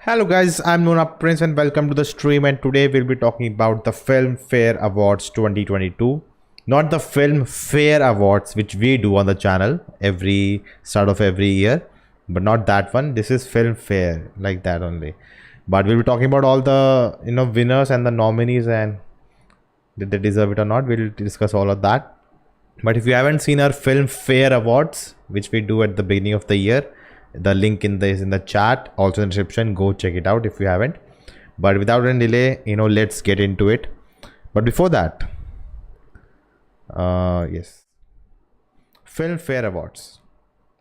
Hello guys, I'm Nona Prince and welcome to the stream, and today we'll be talking about the Filmfare Awards 2022. Not the Filmfare Awards which we do on the channel every start of every year, but not that one. This is Filmfare, like that only. But we'll be talking about all the winners and the nominees and did they deserve it or not. We'll discuss all of that. But if you haven't seen our Filmfare Awards, which we do at the beginning of the year, the link is in the chat, also in the description. Go check it out if you haven't. But without any delay, let's get into it. But before that, yes, Filmfare Awards.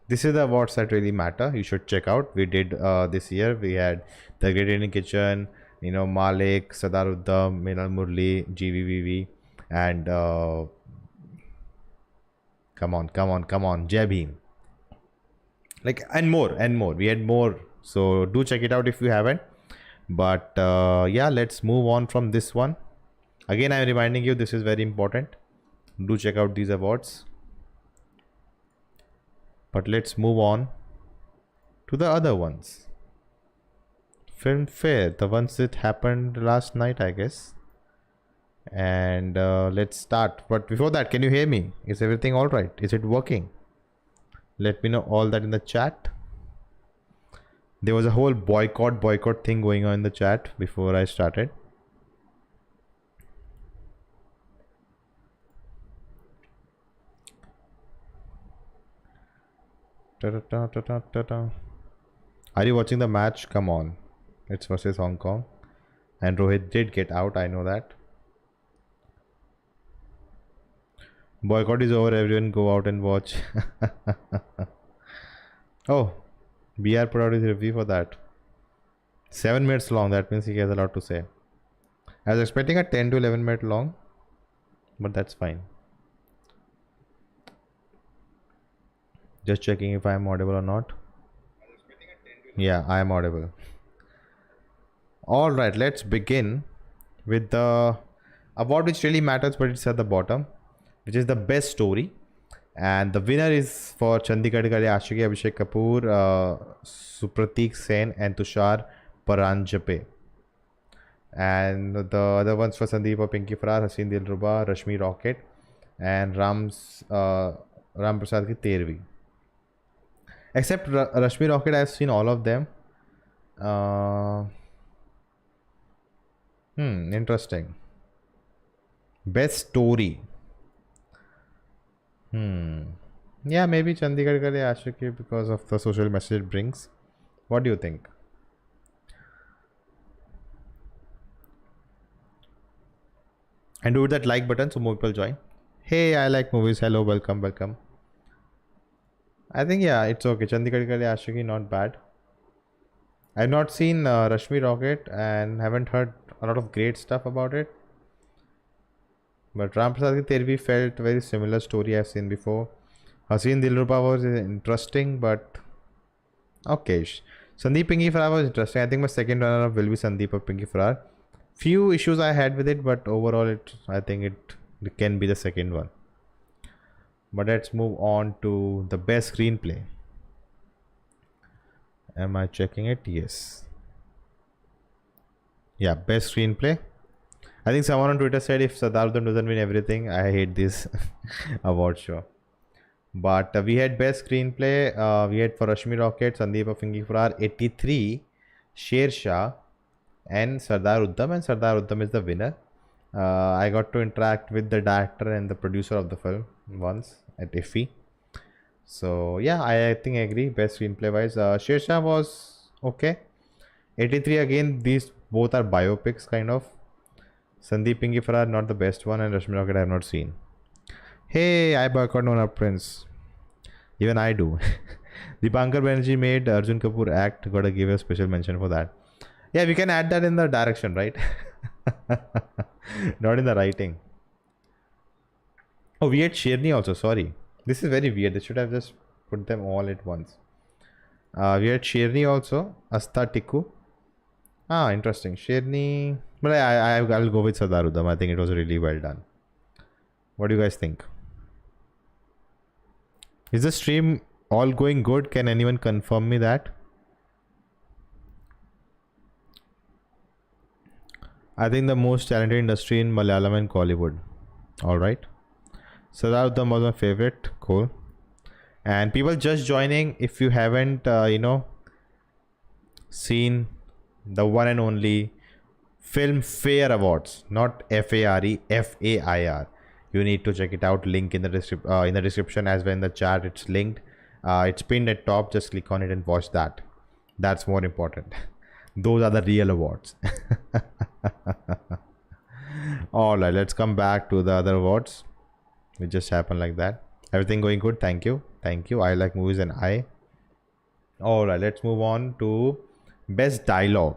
This is the awards that really matter. You should check out. We did this year. We had The Great Indian Kitchen, Malik, Sadaruddam, Minal Murli, GVVV, and come on, Jai Bhim. Like and more. We had more. So do check it out if you haven't. But yeah, let's move on from this one. Again, I'm reminding you this is very important. Do check out these awards. But let's move on to the other ones. Filmfare, the ones that happened last night, I guess. And let's start. But before that, can you hear me? Is everything all right? Is it working? Let me know all that in the chat. There was a whole boycott thing going on in the chat before I started. Are you watching the match? Come on. It's versus Hong Kong. And Rohit did get out, I know that. Boycott is over, everyone go out and watch. Oh, BR put out his review for that. 7 minutes long, that means he has a lot to say. I was expecting a 10 to 11 minute long, but that's fine. Just checking if I am audible or not. Yeah, I am audible. Alright, let's begin with the award which really matters, but it's at the bottom, which is the best story. And the winner is for Chandigarh Gale Ashiki, Abhishek Kapoor, Supratik Sen, and Tushar Paranjape. And the other ones for Sandeep or Pinky Farar, Haseen Dilruba, Rashmi Rocket, and Ram Prasad Ki Tervi. Except Rashmi Rocket, I've seen all of them. Interesting. Best story. Yeah, maybe Chandigarh Gale Ashiki because of the social message it brings. What do you think? And do that like button so more people join. Hey, I like movies. Hello, welcome. I think yeah, it's okay. Chandigarh Gale Ashiki, not bad. I've not seen Rashmi Rocket and haven't heard a lot of great stuff about it. But Ram Prasad Ki Tervi felt very similar story I've seen before. Haseen Dilruba was interesting, but okay. Sandeep Pinky Farar was interesting. I think my second runner-up will be Sandeep or Pinky Farar. Few issues I had with it, but overall, I think it can be the second one. But let's move on to the best screenplay. Am I checking it? Yes. Yeah, best screenplay. I think someone on Twitter said if Siddharthan doesn't win everything, I hate this award show. But we had best screenplay. We had for Rashmi Rocket, Sandeep of Pinky Farar, 83, Sher Shah, and Sardar Uddam. And Sardar Uddam is the winner. I got to interact with the director and the producer of the film once at IFFI. So yeah, I think I agree. Best screenplay wise, Sher Shah was okay. 83 again. These both are biopics kind of. Sandeep Pinky Farar not the best one, and Rashmi Rocket I have not seen. Hey, I boycott Nona Prince. Even I do. Dipankar Banerjee made Arjun Kapoor act. Gotta give a special mention for that. Yeah, we can add that in the direction, right? Not in the writing. Oh, we had Sherni also. Sorry. This is very weird. They should have just put them all at once. We had Sherni also. Asta Tikku. Ah, interesting. Sherni. But I will go with Sadarudam. I think it was really well done. What do you guys think? Is the stream all going good? Can anyone confirm me that? I think the most talented industry in Malayalam and Kollywood. All right. So that was my favorite. Cool. And people just joining, if you haven't, seen the one and only Filmfare Awards, not FARE, FAIR. You need to check it out. Link in the description as well in the chat. It's linked. It's pinned at top. Just click on it and watch that. That's more important. Those are the real awards. All right, let's come back to the other awards. It just happened like that. Everything going good? Thank you. Thank you. I like movies and I. All right, let's move on to best dialogue.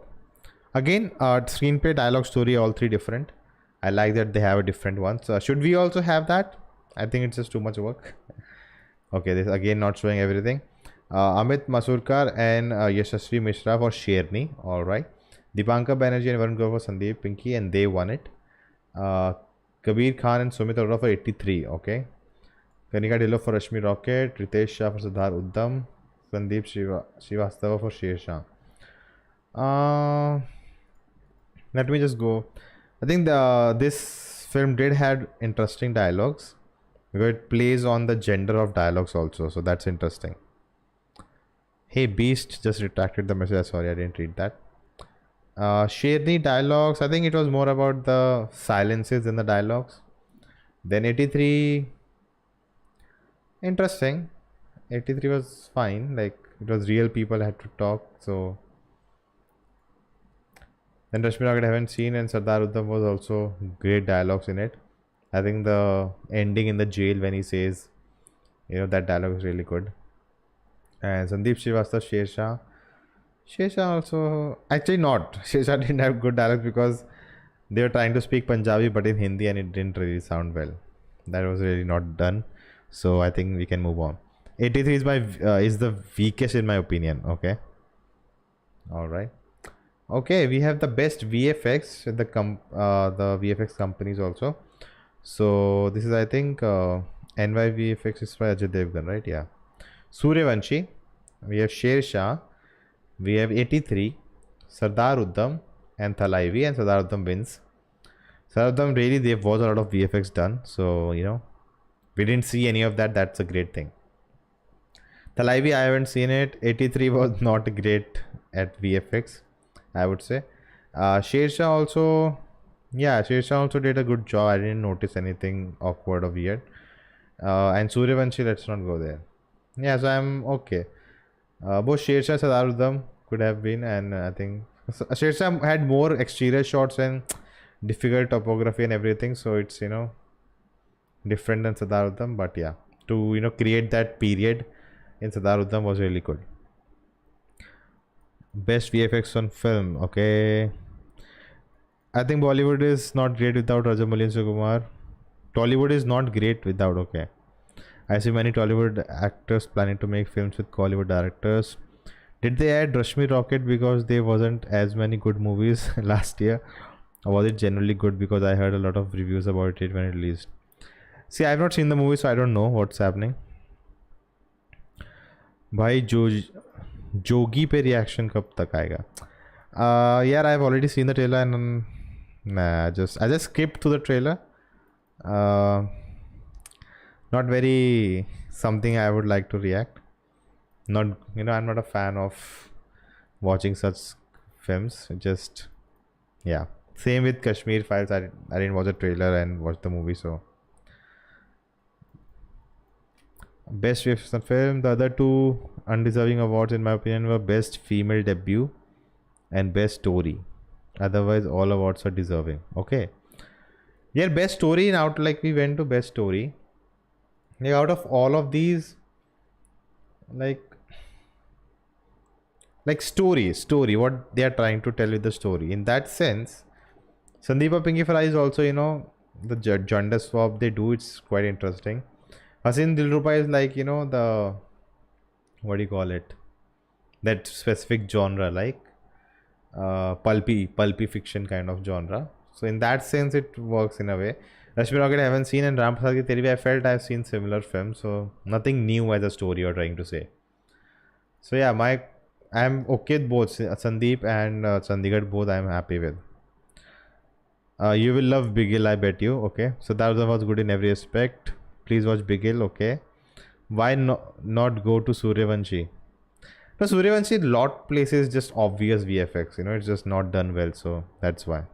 Again, screenplay, dialogue, story, all three different. I like that they have a different one. So should we also have that? I think it's just too much work. Okay, this again not showing everything. Amit Masurkar and Yashasvi Mishra for Sherni. All right. Dipankar Banerjee and Varun Grover for Sandeep Pinky, and they won it. Kabir Khan and Sumit Arora for 83. Okay. Kanika Dhillon for Rashmi Rocket. Ritesh Shah for Siddhar Uddam. Sandeep Srivastava for Shersha. Let me just go. I think this film did have interesting dialogues because it plays on the gender of dialogues also, so that's interesting. Hey Beast just retracted the message. Sorry, I didn't read that. Sherni dialogues, I think it was more about the silences in the dialogues. Then 83, interesting. 83 was fine, like it was real people had to talk. So then Rashmi Rocket I haven't seen, and Sardar Uddam was also great dialogues in it. I think the ending in the jail when he says, that dialogue is really good. And Sandeep Srivastava, Shersha also, actually not. Shersha didn't have good dialogue because they were trying to speak Punjabi but in Hindi and it didn't really sound well. That was really not done. So I think we can move on. 83 is the weakest in my opinion. Okay. All right. Okay, we have the best VFX, the VFX companies also. So this is, I think, NYVFX is by Ajay Devgan, right? Yeah. Suryavanshi, we have Sher Shah, we have 83, Sardar Uddam, and Thalaivi, and Sardar Uddam wins. Sardar Uddam, really, there was a lot of VFX done, so we didn't see any of that. That's a great thing. Thalaivi, I haven't seen it. 83 was not great at VFX, I would say. Sher Shah also, yeah, Sher Shah also did a good job. I didn't notice anything awkward or weird. And Suryavanshi, let's not go there. Yeah, so I'm okay. Both Sher Shah, Sardar Uddam could have been, and I think Sher Shah had more exterior shots and difficult topography and everything, so it's different than Sardar Uddam. But yeah, to create that period in Sardar Uddam was really good. Best VFX on film. Okay, I think Bollywood is not great without Rajamouli and Sukumar. Tollywood is not great without. Okay, I see many Tollywood actors planning to make films with Collywood directors. Did they add Rashmi Rocket because there wasn't as many good movies last year? Or was it generally good because I heard a lot of reviews about it when it released? See, I have not seen the movie, so I don't know what's happening. भाई जोगी पे reaction कब तक आएगा? Yeah, I've already seen the trailer and I just skipped to the trailer. Not very something I would like to react. Not I'm not a fan of watching such films. Just yeah. Same with Kashmir Files. I didn't watch the trailer and watch the movie. So best VFX film. The other two undeserving awards in my opinion were best female debut and best story. Otherwise all awards are deserving. Okay. Yeah, best story out, like we went to best story. Like out of all of these, like story, what they are trying to tell with the story. In that sense, Sandeepa Pinky Fry is also, the gender swap they do, it's quite interesting. Hasin Dilruba is like, the, what do you call it? That specific genre, like pulpy fiction kind of genre. So in that sense, it works in a way. Rashmi Rocket I haven't seen, and Ram Prasad Ki Teri Bhi I felt I've seen similar films, so nothing new as a story you're trying to say. So yeah, I'm okay with both Sandeep and Chandigarh, both I'm happy with. You will love Bigil, I bet you. Okay, so that was good in every aspect. Please watch Bigil. Okay, why not go to Suryavanshi? No, Suryavanshi, lot places just obvious VFX. You know, it's just not done well, so that's why.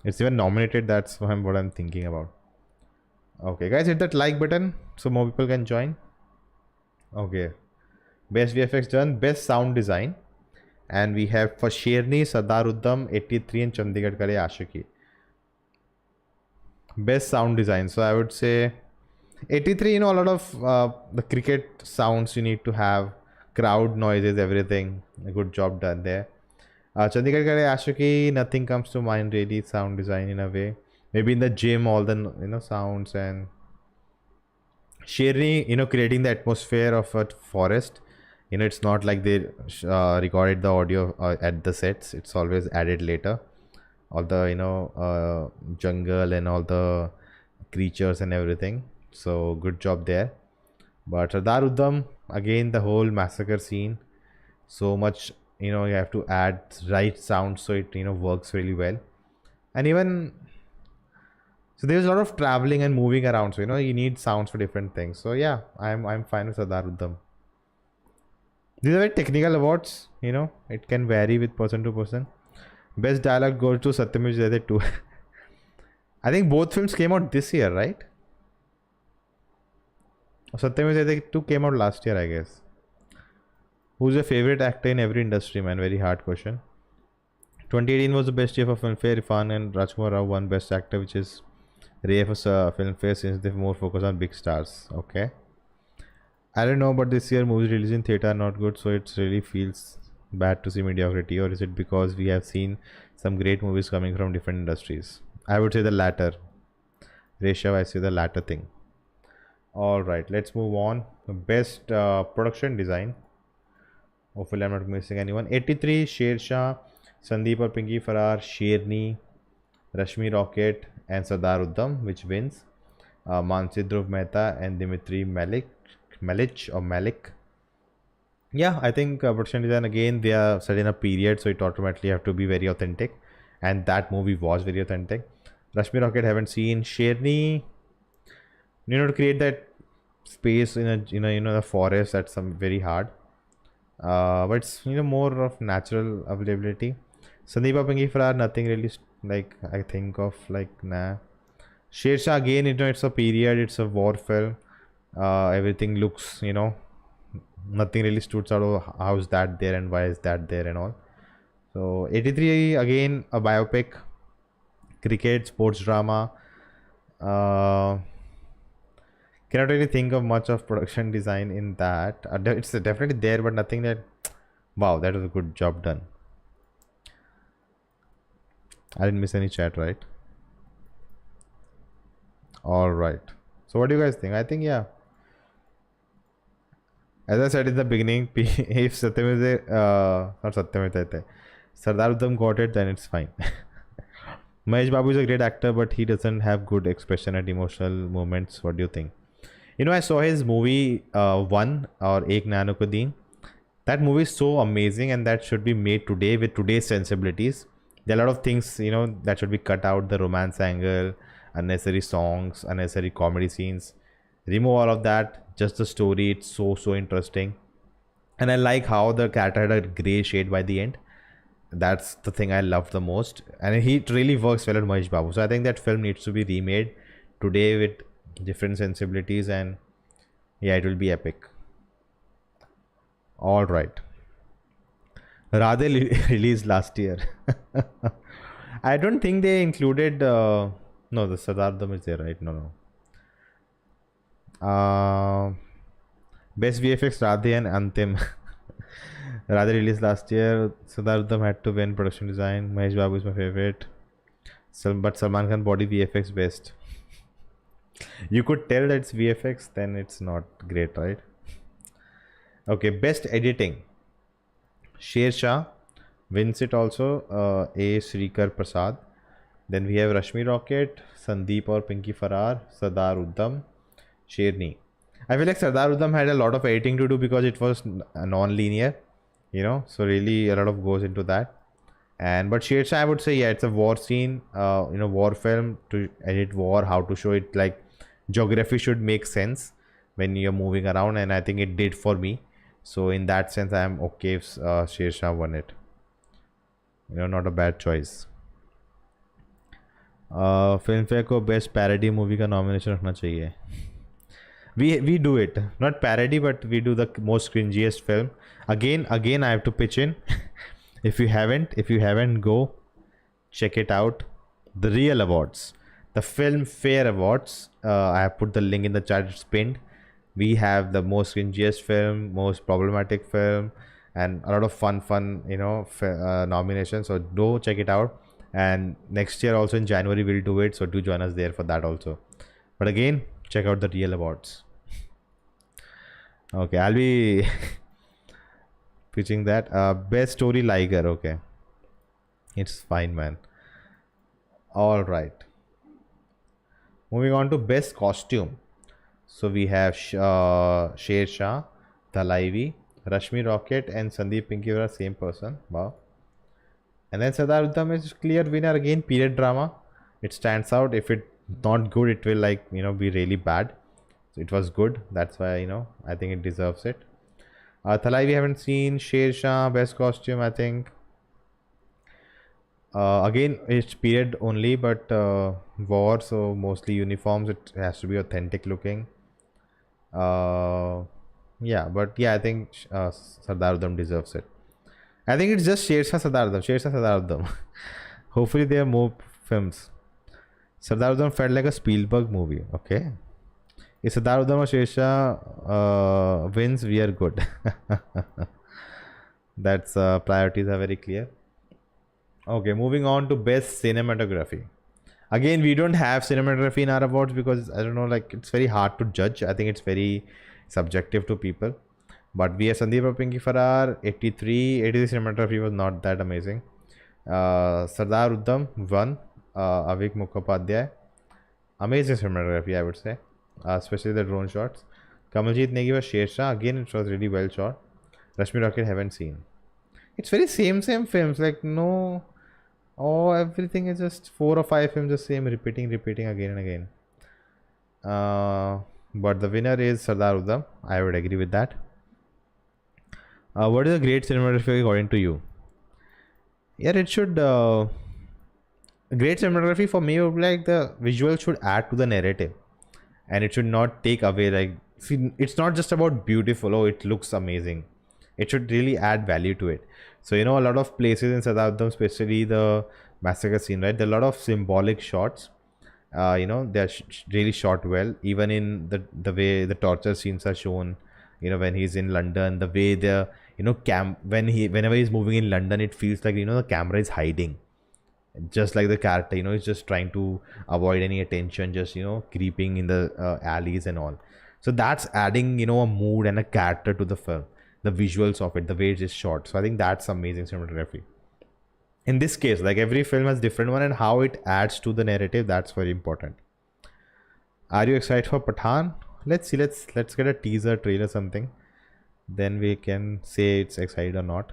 It's even nominated. That's what I'm thinking about. Okay, guys, hit that like button so more people can join. Okay, best VFX done, best sound design, and we have for Sherni, Sadaruddam, 83, and Chandigarh Kare Ashiki. Best sound design. So I would say 83. You know, a lot of the cricket sounds you need to have, crowd noises, everything. A good job done there. Chandigarh Kare Ashiki, nothing comes to mind really. Sound design in a way. Maybe in the gym, all the sounds and Sherry, creating the atmosphere of a forest. It's not like they recorded the audio at the sets. It's always added later. All the jungle and all the creatures and everything. So good job there. But Sardar Udham, again the whole massacre scene. So much you have to add right sound so it works really well. And even so there's a lot of traveling and moving around. So you need sounds for different things. So yeah, I'm fine with Sardar Udham. These are very technical awards. It can vary with person to person. Best dialogue goes to Satyamurti Jayadeh 2. I think both films came out this year, right? Satyamurti Jayadeh 2 came out last year, I guess. Who's your favorite actor in every industry, man? Very hard question. 2018 was the best year for Filmfare. Irfan and Rajkumar Rao won Best Actor, which is rare for Filmfare since they more focus on big stars. Okay. I don't know, but this year movies released in theatre are not good, so it really feels bad to see mediocrity. Or is it because we have seen some great movies coming from different industries? I would say the latter. Reshav, I say the latter thing. Alright, let's move on. Best production design. Hopefully I'm not missing anyone. 83, Sher Shah, Sandeep or Pinky Farrar, Sherni, Rashmi Rocket and Sardar Udham, which wins. Mansi Dhruv Mehta and Dimitri Malik. Yeah, I think production design, again, they are set in a period, so it automatically have to be very authentic. And that movie was very authentic. Rashmi Rocket haven't seen. Sherni, to create that space in a the forest, that's some very hard. But it's more of natural availability. Sandeep Pinky Farrar, nothing really like I think of, like nah. Sher Shah, again, it's a period, it's a war film. Everything looks, nothing really stood out of how is that there and why is that there and all. So 83, again, a biopic, cricket, sports drama. Cannot really think of much of production design in that. It's definitely there, but nothing that, wow, that was a good job done. I didn't miss any chat, right? All right. So what do you guys think? I think, yeah. As I said in the beginning, if not Satyamurti, Sardar Udham got it, then it's fine. Mahesh Babu is a great actor, but he doesn't have good expression and emotional moments. What do you think? I saw his movie One or Ek Nano Ko Deen. That movie is so amazing, and that should be made today with today's sensibilities. There are a lot of things, that should be cut out. The romance angle, unnecessary songs, unnecessary comedy scenes. Remove all of that. Just the story. It's so interesting. And I like how the character had a grey shade by the end. That's the thing I love the most. And he really works well at Mahesh Babu. So I think that film needs to be remade today with different sensibilities, and yeah, it will be epic. All right. Radhe released last year. I don't think they included. No, the Siddhartham is there, right? No. Best VFX Radhe and Antim. Radhe released last year. Siddhartham had to win production design. Mahesh Babu is my favorite. But Salman Khan body VFX best. You could tell that it's VFX, then it's not great, right? Okay, best editing. Sher Shah wins it also. A. Srikar Prasad. Then we have Rashmi Rocket, Sandeep or Pinky Farrar, Sardar Udham, Sherni. I feel like Sardar Udham had a lot of editing to do because it was non-linear, so really a lot of goes into that. And but Sher Shah, I would say, yeah, it's a war scene, war film to edit war, how to show it. Like geography should make sense when you're moving around, and I think it did for me. So in that sense, I'm okay if Sher Shah won it. Not a bad choice. Film fair को best parody movie का nomination रखना चाहिए. We do it, not parody, but we do the most cringiest film. Again I have to pitch in. if you haven't, go check it out. The real awards, the Filmfare awards. I have put the link in the chat. It's pinned. We have the most cringiest film, most problematic film, and a lot of fun nominations. So do check it out. And next year also in January we'll do it, so do join us there for that also. But again, check out the real awards. Okay, I'll be pitching that. Best story Liger. Okay, it's fine, man. All right, moving on to best costume. So we have Sher Shah, Thalaivi, Rashmi Rocket, and Sandeep Pinky were same person. Wow. And then Sardar Udham is clear winner again. Period drama. It stands out. If it's not good, it will be really bad. So it was good. That's why I think it deserves it. Thalai we haven't seen. Sher Shah best costume, I think. Again, it's period only, but war, so mostly uniforms. It has to be authentic looking. Yeah, but yeah, I think Sardar Udham deserves it. I think it's just Sher Shah, Sardar Udham. Hopefully there are more films. Sardar Udham felt like a Spielberg movie. Okay. If Sardar Udham or Sher Shah wins, we are good. That's priorities are very clear. Okay, moving on to best cinematography. Again, we don't have cinematography in our awards because I don't know, it's very hard to judge. I think it's very subjective to people. But we have Sandeep Pinky Farrar, 83 cinematography was not that amazing. Sardar Udham won. Avik Mukhopadhyay, amazing cinematography, I would say, especially the drone shots. Kamaljeet Negi was Sher Shah. Again, it was really well shot. Rashmi Rocket haven't seen. It's very same films. No, everything is just 4 or 5 films the same, repeating again and again. But the winner is Sardar Udham. I would agree with that. What is a great cinematography according to you? Yeah, it should. Great cinematography for me would be like the visual should add to the narrative, and it should not take away. See, it's not just about beautiful. Oh, it looks amazing. It should really add value to it. So a lot of places in Sardar Udham, especially the massacre scene, right? There are a lot of symbolic shots. They're really shot well. Even in the way the torture scenes are shown. When he's in London, the way the whenever he's moving in London, it feels like the camera is hiding, just like the character he's just trying to avoid any attention, just creeping in the alleys and all. So that's adding a mood and a character to the film, the visuals of it, the way it is shot. So I think that's amazing cinematography. In this case, every film has different one, and how it adds to the narrative, that's very important. Are you excited for Pathaan? Let's see. Let's get a teaser trailer something, then we can say it's excited or not.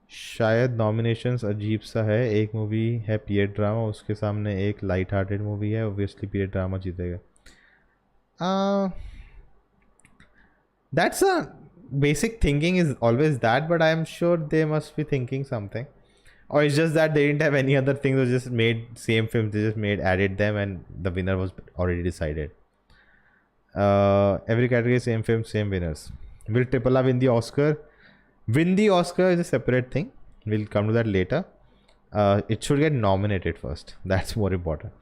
शायद nominations अजीब सा है. एक movie है period drama, उसके सामने एक light hearted movie है. ऑब्वियसली पीरियड ड्रामा जीतेगा. That's a basic thinking is always that, but I am sure they must be thinking something, or it's just that they didn't have any other things. They just made same films. They just added them, and the winner was already decided. Every category same film, same winners. Will Triple R win the Oscar? Win the Oscar is a separate thing. We'll come to that later. It should get nominated first. That's more important.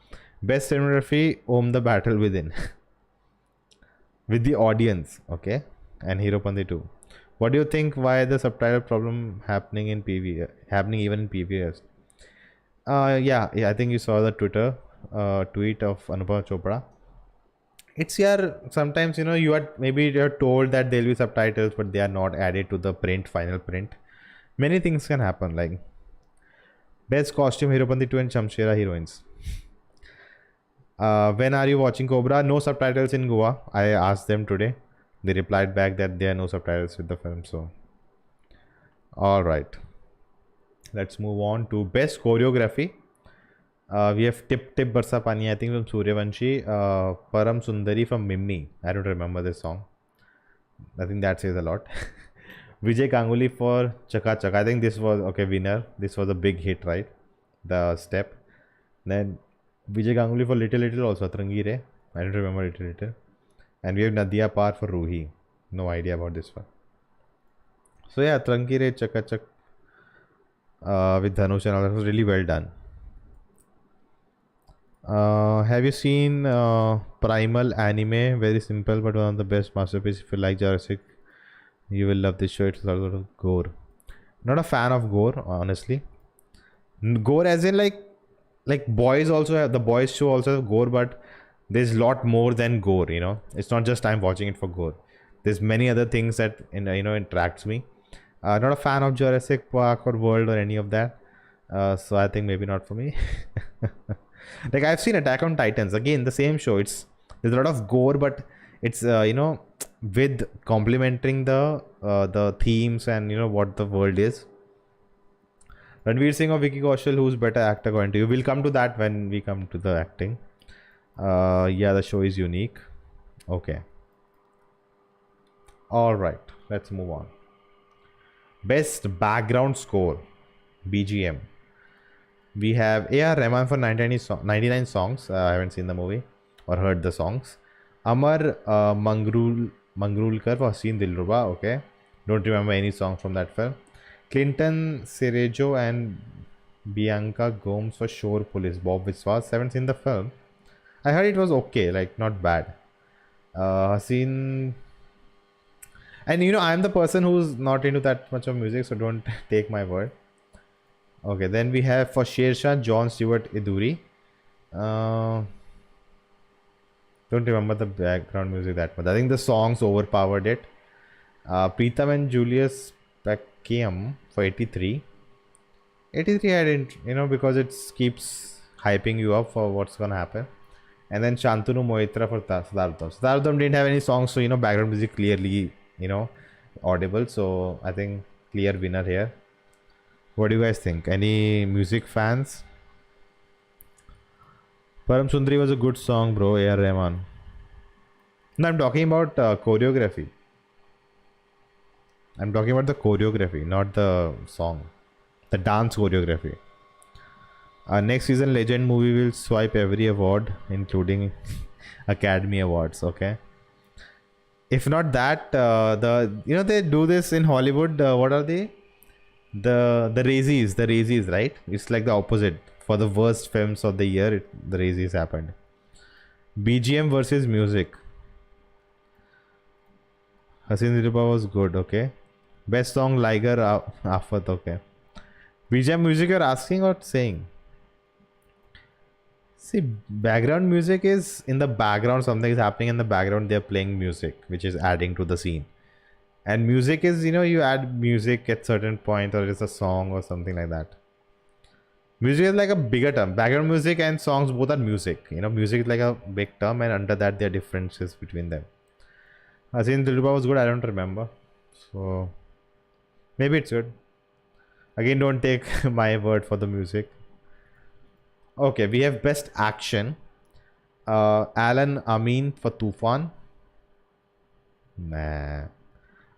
Best cinematography, Om the Battle Within. With the audience, okay? And Hero Pandi 2. What do you think? Why the subtitle problem happening in PV? Happening even in PVS? Yeah, I think you saw the Twitter tweet of Anupama Chopra. It's sometimes you're told that there'll be subtitles, but they are not added to the final print. Many things can happen. Best costume, Hero Pandi 2 and Shamshera heroines. When are you watching Cobra? No subtitles in Goa. I asked them today. They replied back that there are no subtitles with the film. So All right. Let's move on to best choreography. We have Tip Tip Barsa Pani, I think from Suryavanshi. Param Sundari from Mimmi. I don't remember this song. I think that says a lot. Vijay Ganguly for Chaka Chaka. I think this was okay winner. This was a big hit, right? The step. Then Vijay Ganguly for Little Little also Trangire. I don't remember Little Little. And we have Nadia Par for Ruhi. No idea about this one. So yeah, Trangire Chaka Chak with Dhanush and all that was really well done. Have you seen Primal anime? Very simple, but one of the best masterpieces. If you like Jurassic, you will love this show. It's a lot of gore. Not a fan of gore, honestly. Gore as in like boys also have the boys show also have gore, but there's a lot more than gore. You know, it's not just I'm watching it for gore. There's many other things that attracts me. Not a fan of Jurassic Park or World or any of that. So I think maybe not for me. Like I've seen Attack on Titans, again the same show. There's a lot of gore, but it's with complementing the themes and what the world is. Ranveer Singh or Vicky Kaushal, who's better actor according to you? We'll come to that when we come to the acting. Yeah, the show is unique. Okay. All right, let's move on. Best background score, BGM. We have A.R. Rahman for 99 songs. I haven't seen the movie or heard the songs. Amar Mangrulkar for Haseen Dilruba. Okay. Don't remember any song from that film. Clinton Cerejo and Bianca Gomes for Shore Police. Bob Viswas. Haven't seen the film. I heard it was okay, like not bad. Haseen. And I'm the person who's not into that much of music, so don't take my word. Okay, then we have for Shersha, John Stewart Iduri. Don't remember the background music that much. I think the songs overpowered it. Preetham and Julius Packiam for 83. 83 I didn't, because it keeps hyping you up for what's gonna happen. And then Shantanu Moitra for Siddhartham. Siddhartham didn't have any songs, so background music clearly, audible. So I think clear winner here. What do you guys think? Any music fans? Param Sundari was a good song, bro. A.R. Rahman. No, I'm talking about choreography. I'm talking about the choreography, not the song. The dance choreography. Next season, Legend movie will swipe every award, including Academy Awards. Okay. If not that, they do this in Hollywood. What are they? The Razzies, right? It's like the opposite. For the worst films of the year, the Razzies happened. BGM versus music. Haseen Dilruba was good, okay. Best song, Liger Afat, okay. BGM music you're asking or saying? See, background music is in the background, something is happening in the background, they're playing music, which is adding to the scene. And music is, you add music at certain point, or it's a song or something like that. Music is like a bigger term. Background music and songs both are music. Music is like a big term, and under that there are differences between them. Haseen Dilruba was good, I don't remember. So, maybe it's good. Again, don't take my word for the music. Okay, we have best action. Alan Amin for Tufan. Nah.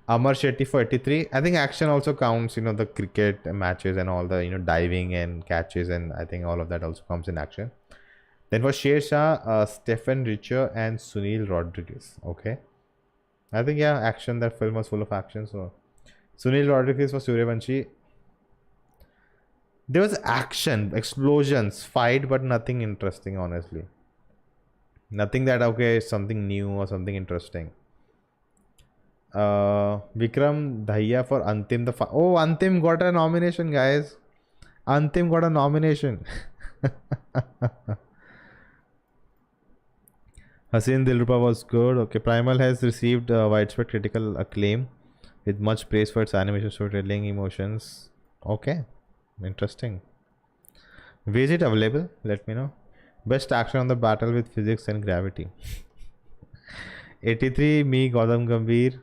Amar Shetty for 83. I think action also counts, the cricket matches and all the, diving and catches, and I think all of that also comes in action. Then for Shersha, Stephen Richer and Sunil Rodriguez. Okay. I think, yeah, action, that film was full of action. So, Sunil Rodriguez for Suryavanshi. There was action, explosions, fight, but nothing interesting, honestly. Nothing that, okay, something new or something interesting. Vikram Dhaiya for Antim Antim got a nomination, guys. Antim got a nomination. Haseen Dilruba was good. Okay, Primal has received widespread critical acclaim with much praise for its animation storytelling emotions. Okay, interesting. Where is it available? Let me know. Best action on the battle with physics and gravity. 83, me, Gautam Gambhir.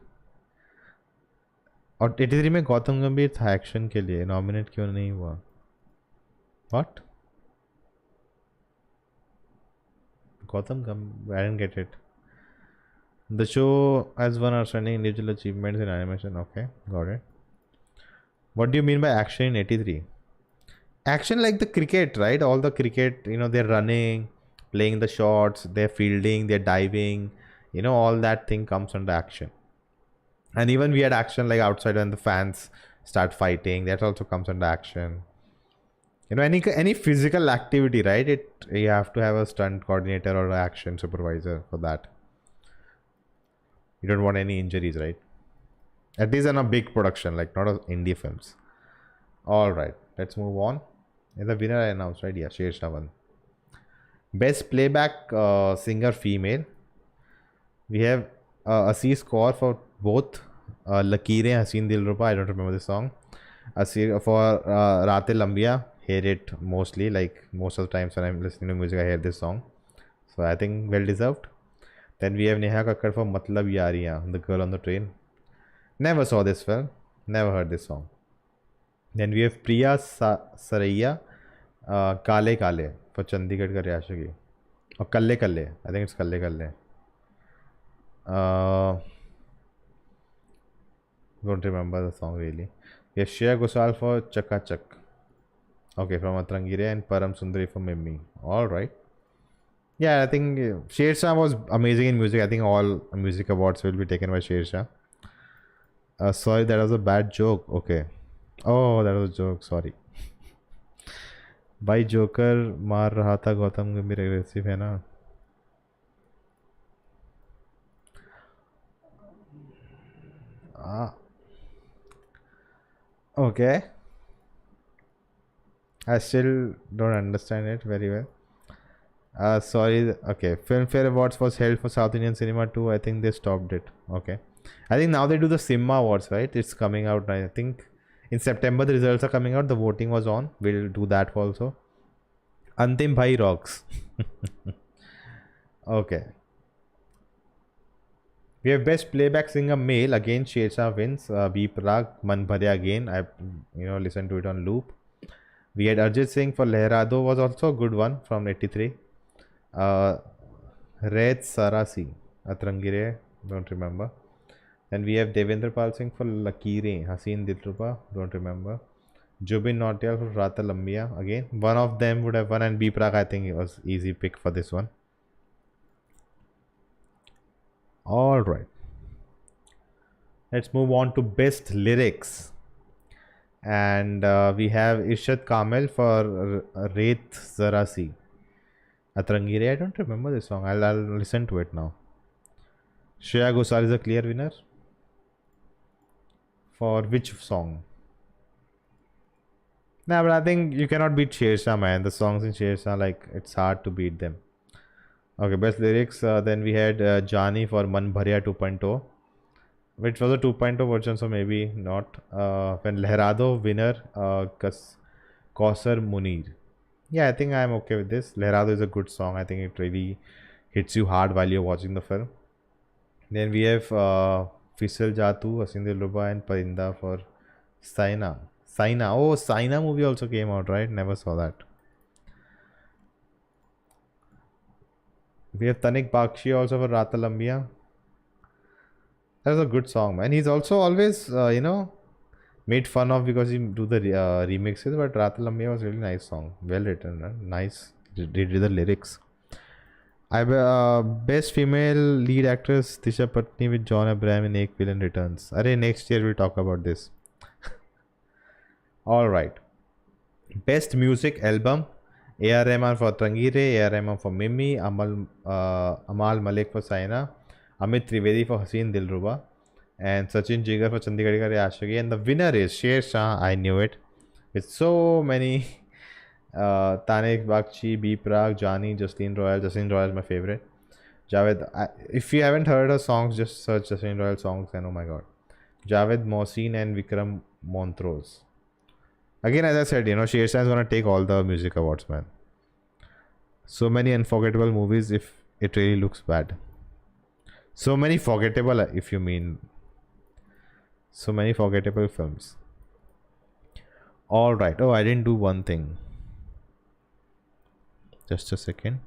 और 83 में गौतम गंभीर था action के लिए, nominate क्यों नहीं हुआ? What? Gautam गंभीर, I didn't get it. The show has won outstanding individual achievements in animation. Okay, got it. What do you mean by action in 83? Action like the cricket, right? All the cricket, you know, they're running, playing the shots, they're fielding, they're diving, you know, all that thing comes under action. And even we had action like outside when the fans start fighting, that also comes under action. You know, any physical activity, right? You have to have a stunt coordinator or an action supervisor for that. You don't want any injuries, right? At least in a big production, like not a indie films. All right, let's move on. And the winner I announced, right? Yeah, Sher Shah won. Best playback singer female. We have a C score for both Lakirein Haseen Dilruba. I don't remember the song. A C for Raate Lambiya. Hear it mostly. Like most of the times when I'm listening to music, I hear this song. So I think well deserved. Then we have Neha Kakkar for Matlab Yaariyan, the girl on the train. Never saw this film. Never heard this song. Then we have Priya Saraiya, Kale Kale for Chandigarh Ka Riyashagi. Or Kalle Kalle. I think it's Kalle Kalle. Don't remember the song really. We have Shreya Ghosal for Chaka Chak. Okay, from Atrangire, and Param Sundari for Mimmi. All right. Yeah, I think Sher Shah was amazing in music. I think all music awards will be taken by Sher Shah. Sorry, that was a bad joke. Okay. Oh, that was a joke. Sorry. भाई joker मार रहा था गौतम गंभीर, aggressive है ना. Okay. I still don't understand it very well. Sorry. Okay. Filmfare Awards was held for South Indian cinema too. I think they stopped it. Okay. I think now they do the Simma Awards, right? It's coming out. I think in September the results are coming out. The voting was on. We'll do that also. Antim Bhai rocks. Okay. We have best playback singer male. Again, Sher Shah wins. B Prag, Man Bharya again. I listened to it on loop. We had Arjit Singh for Lehrado, was also a good one from 83. Red Sarasi, Atrangire, don't remember. Then we have Devendra Pal Singh for Lakirein Haseen Dilruba, don't remember. Jubin Nautiyal for Rata Lambiya, again. One of them would have won, and B Prag, I think it was easy pick for this one. All right. Let's move on to best lyrics. And we have Irshad Kamel for Ret Zarasi. Atrangire, I don't remember this song. I'll listen to it now. Shreya Ghosal is a clear winner. For which song? Nah, but I think you cannot beat Sher Shah, man. The songs in Sher Shah, like, it's hard to beat them. Okay, best lyrics. Then we had Jani for Man Bharya 2.0, which was a 2.0 version, so maybe not. When Lehrado winner, Kausar Munir. Yeah, I think I'm okay with this. Lehrado is a good song. I think it really hits you hard while you're watching the film. Then we have Fisal Jatu, Haseen Dilruba, and Parinda for Saina. Saina. Oh, Saina movie also came out, right? Never saw that. We have Tanik Bakshi also for Rata Lambiya. That's a good song, man. He's also always, made fun of because he do the remixes, but Rata Lambiya was a really nice song. Well written, right? Nice. Did the lyrics. I best female lead actress Tisha Patni with John Abraham in Ek Villain Returns. Arey, next year we'll talk about this. All right. Best music album. A.R. Rahman for Trangire, A.R. Rahman for Mimi, Amal Malik for Saina, Amit Trivedi for Haseen Dilruba, and Sachin Jigar for Chandigarh Ka Riyashagi. And the winner is Sher Shah. I knew it. With so many Tanik Bakshi, B Prag, Jani, Jasleen Royal. Jasleen Royal is my favorite. Javed. If you haven't heard her songs, just search Jasleen Royal songs and oh my god. Javed Mohsin and Vikram Montrose. Again, as I said, Sher Shah is gonna take all the music awards, man. So many unforgettable movies if it really looks bad. So many forgettable, if you mean. So many forgettable films. All right. Oh, I didn't do one thing. Just a second.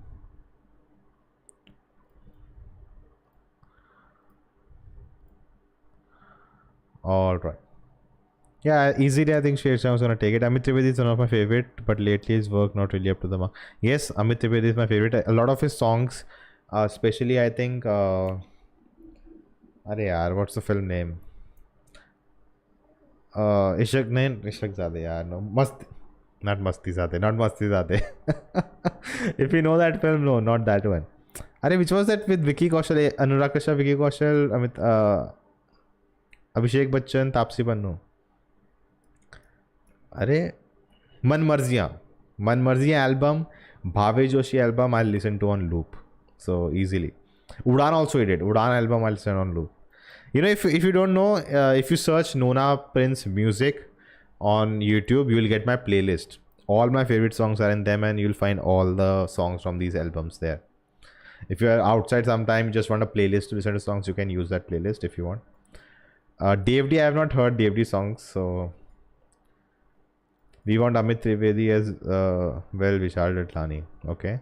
All right. Yeah, easily I think Sher Shah was gonna take it. Amit Trivedi is one of my favorite, but lately his work not really up to the mark. Yes, Amit Trivedi is my favorite. A lot of his songs, especially I think. अरे यार, what's the film name? Ishaq नहीं, इशक ज़ादे यार, no, मस्त, not मस्ती ज़ादे, not मस्ती ज़ादे. If you know that film, no, not that one. अरे which was that with Vicky Kaushal, Anurag Kashyap, Vicky Kaushal, Amit, Abhishek Bachchan, Taapsee Pannu. अरे मन मर्जियाँ album, Bhavesh Joshi album I listen to on loop so easily. Udaan also he did. Udaan album I'll listen on loop. You know, if you don't know, if you search Nona Prince music on YouTube, you will get my playlist. All my favorite songs are in them, and you'll find all the songs from these albums there. If you are outside sometime, you just want a playlist to listen to songs, you can use that playlist if you want. Dave D, I have not heard Dave D songs, so we want Amit Trivedi as well, Vishal Datlani. Okay.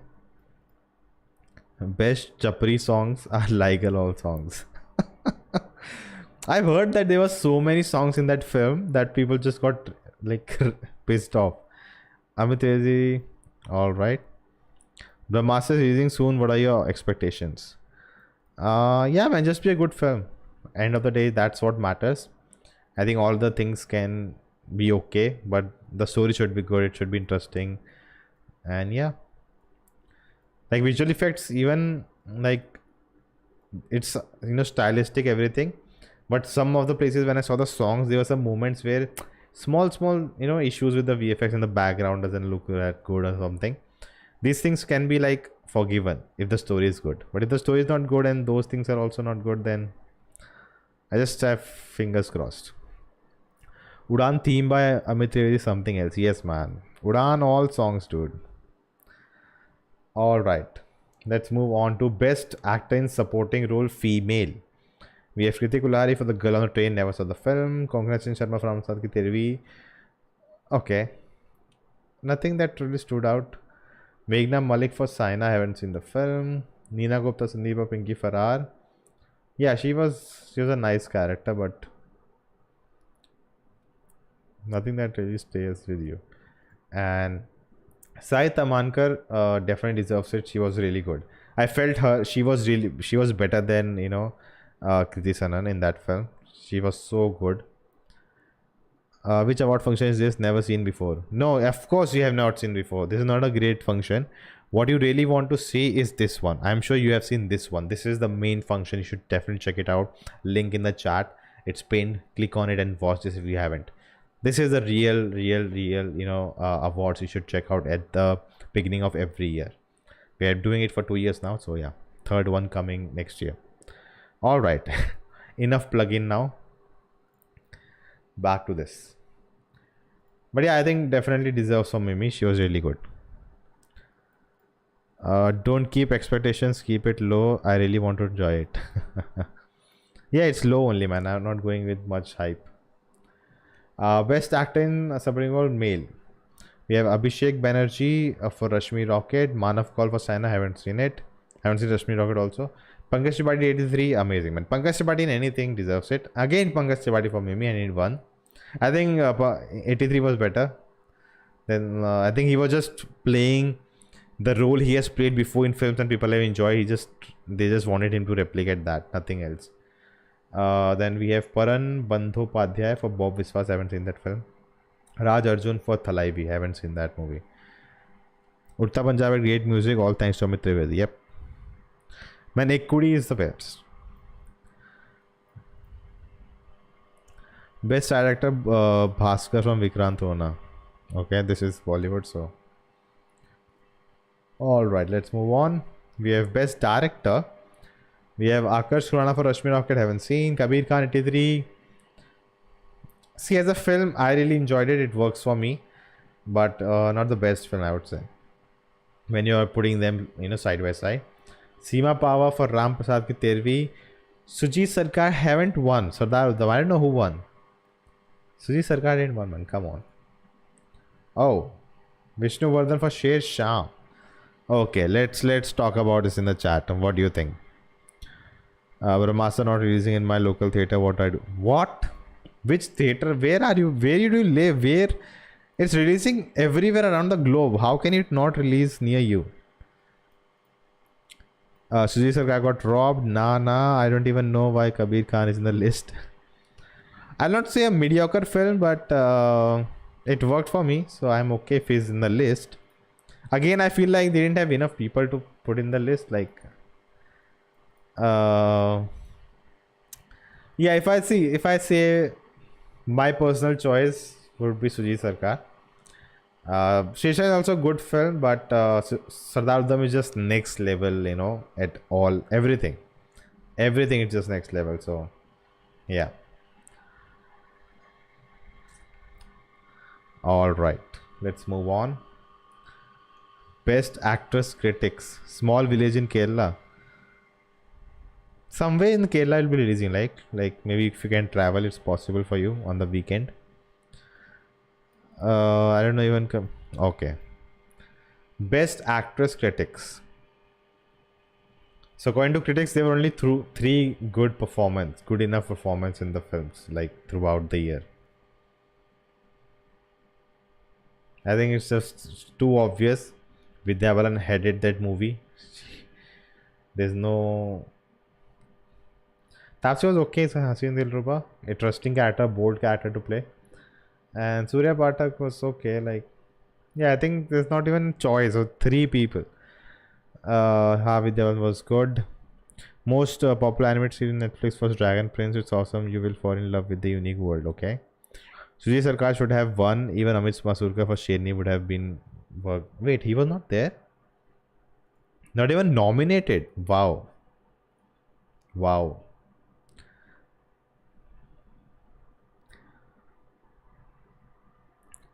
Best Chapri songs are like all songs. I've heard that there were so many songs in that film that people just got like pissed off. Amit Trivedi, all right. The Masters releasing soon. What are your expectations? Yeah, man, just be a good film. End of the day, that's what matters. I think all the things can be okay, but the story should be good. It should be interesting, and yeah. Like visual effects, even like it's stylistic everything, but some of the places when I saw the songs, there were some moments where small issues with the VFX in the background doesn't look that good or something. These things can be like forgiven if the story is good, but if the story is not good and those things are also not good, then I just have fingers crossed. Udaan theme by Amit Trivedi is something else. Yes, man. Udaan all songs, dude. All right, let's move on to best actor in supporting role female. We have Kriti Kulari for The Girl on the Train, never saw the film. Konkana Singh Sharma from Saad Ki Tervi. Okay, nothing that really stood out. Meghna Malik for Saina, haven't seen the film. Neena Gupta, Sandeepa, Pinky Farrar. Yeah, she was a nice character, but nothing that really stays with you. And Sai Tamankar definitely deserves it. She was really good. I felt she was better than Kriti Sanan in that film. She was so good. Which award function is this? Never seen before. No, of course you have not seen before. This is not a great function. What you really want to see is this one. I'm sure you have seen this one. This is the main function. You should definitely check it out. Link in the chat. It's pinned. Click on it and watch this if you haven't. This is the real awards you should check out at the beginning of every year. We are doing it for 2 years now, so yeah, third one coming next year. All right, enough plug-in now. Back to this. But yeah, I think definitely deserves some Mimi. She was really good. Don't keep expectations, keep it low. I really want to enjoy it. Yeah, it's low only, man. I'm not going with much hype. Best actor in supporting role male. We have Abhishek Banerjee for Rashmi Rocket. Manav Kaul for Saina. Haven't seen it. Haven't seen Rashmi Rocket also. Pankaj Tripathi 83. Amazing, man. Pankaj Tripathi in anything deserves it. Again, Pankaj Tripathi for Mimi. I need one. I think 83 was better. Then I think he was just playing the role he has played before in films and people have enjoyed. They just wanted him to replicate that. Nothing else. Then we have Paran Bandhopadhyay for Bob Viswas. Haven't seen that film. Raj Arjun for Thalaivi. Haven't seen that movie. Urta Punjab had great music. All thanks to Amit Trivedi. Yep. Man, Ek Kudi is the best. Best director Bhaskar from Vikrant Ona. Okay, this is Bollywood, so. Alright, let's move on. We have best director. We have Akash Khurana for Rashmi Rocket, haven't seen. Kabir Khan 83. See, as a film, I really enjoyed it. It works for me. But not the best film, I would say. When you are putting them, side by side. Seema Pava for Ram Prasad Ki Tervi. Sujit Sarkar haven't won. Sardar Uddhav, I don't know who won. Suji Sarkar didn't win, man. Come on. Oh, Vishnu Vardhan for Sher Shah. Okay, let's talk about this in the chat. What do you think? Brahmastra not releasing in my local theater. What I do? What? Which theater? Where are you? Where do you live? Where? It's releasing everywhere around the globe. How can it not release near you? Suji Sarkar got robbed. Nah. I don't even know why Kabir Khan is in the list. I'll not say a mediocre film, but it worked for me, so I'm okay if he's in the list. Again, I feel like they didn't have enough people to put in the list. Like, yeah, if I say my personal choice would be Suji Sarkar. Shisha is also a good film, but Sardar Udham is just next level, you know, at all. Everything is just next level. So, yeah. All right, let's move on. Best Actress Critics. Small Village in Kerala. Somewhere in Kerala will be releasing, like maybe if you can travel, it's possible for you on the weekend. I don't know even come. Okay. Best Actress Critics. So according to critics, there were only three good enough performance in the films, like throughout the year. I think it's just too obvious. Vidya Balan headed that movie. There's no. Tapsi was okay, so Hasin Dilruba, interesting character, bold character to play. And Surya Patak was okay, like, yeah, I think there's not even choice of three people. Vidya Balan was good. Most popular animated series on Netflix was Dragon Prince. It's awesome. You will fall in love with the unique world, okay? Suji Sarkar should have won. Even Amit Masurkar for Sherni would have been. Wait, he was not there? Not even nominated. Wow.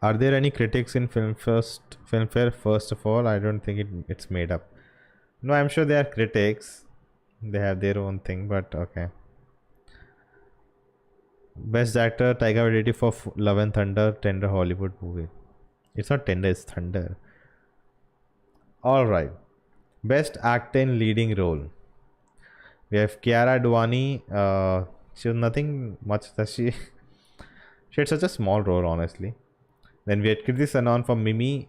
Are there any critics in Filmfare? First of all, I don't think it's made up. No, I'm sure they are critics. They have their own thing, but okay. Best actor, Taika Waititi for Love and Thunder, Tender Hollywood movie. It's not Tender, it's Thunder. All right. Best actor in leading role. We have Kiara Advani. She was nothing much that she had such a small role, honestly. Then we had Kriti Sanon for Mimi.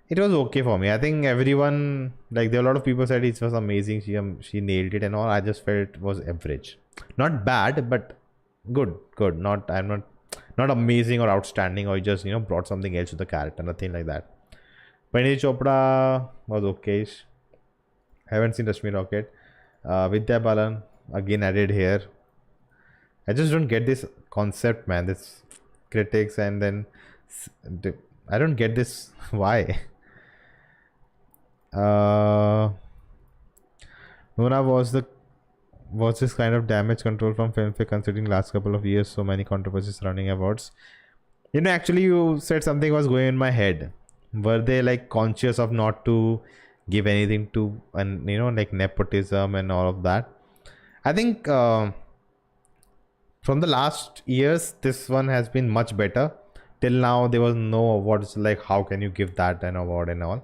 It was okay for me. I think everyone, like, there were a lot of people said it was amazing. She nailed it and all. I just felt it was average. Not bad, but good. I'm not amazing or outstanding or just, you know, brought something else to the character. Nothing like that. Pani Chopra was okay. I haven't seen Rashmi Rocket. Vidya Balan again added here. I just don't get this concept, man. This critics and then I don't get this. Why? Nona was this kind of damage control from Filmfare, considering last couple of years so many controversies surrounding awards. You know, actually you said something was going in my head. Were they like conscious of not to give anything to, and you know, like nepotism and all of that? I think from the last years this one has been much better. Till now there was no awards, like how can you give that an award and all.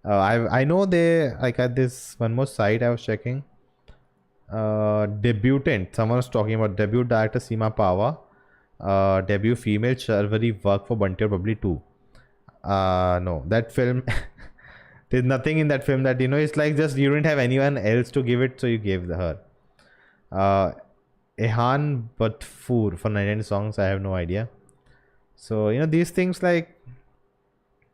I know they, like, at this one more site I was checking, debutant, someone was talking about debut director Seema Pava, debut female Charvari work for Bunty or Bubbly 2. No, that film there's nothing in that film that, you know, it's like just you didn't have anyone else to give it, so you gave her. Ehan Batfoor for 99 songs, I have no idea. So, you know, these things, like,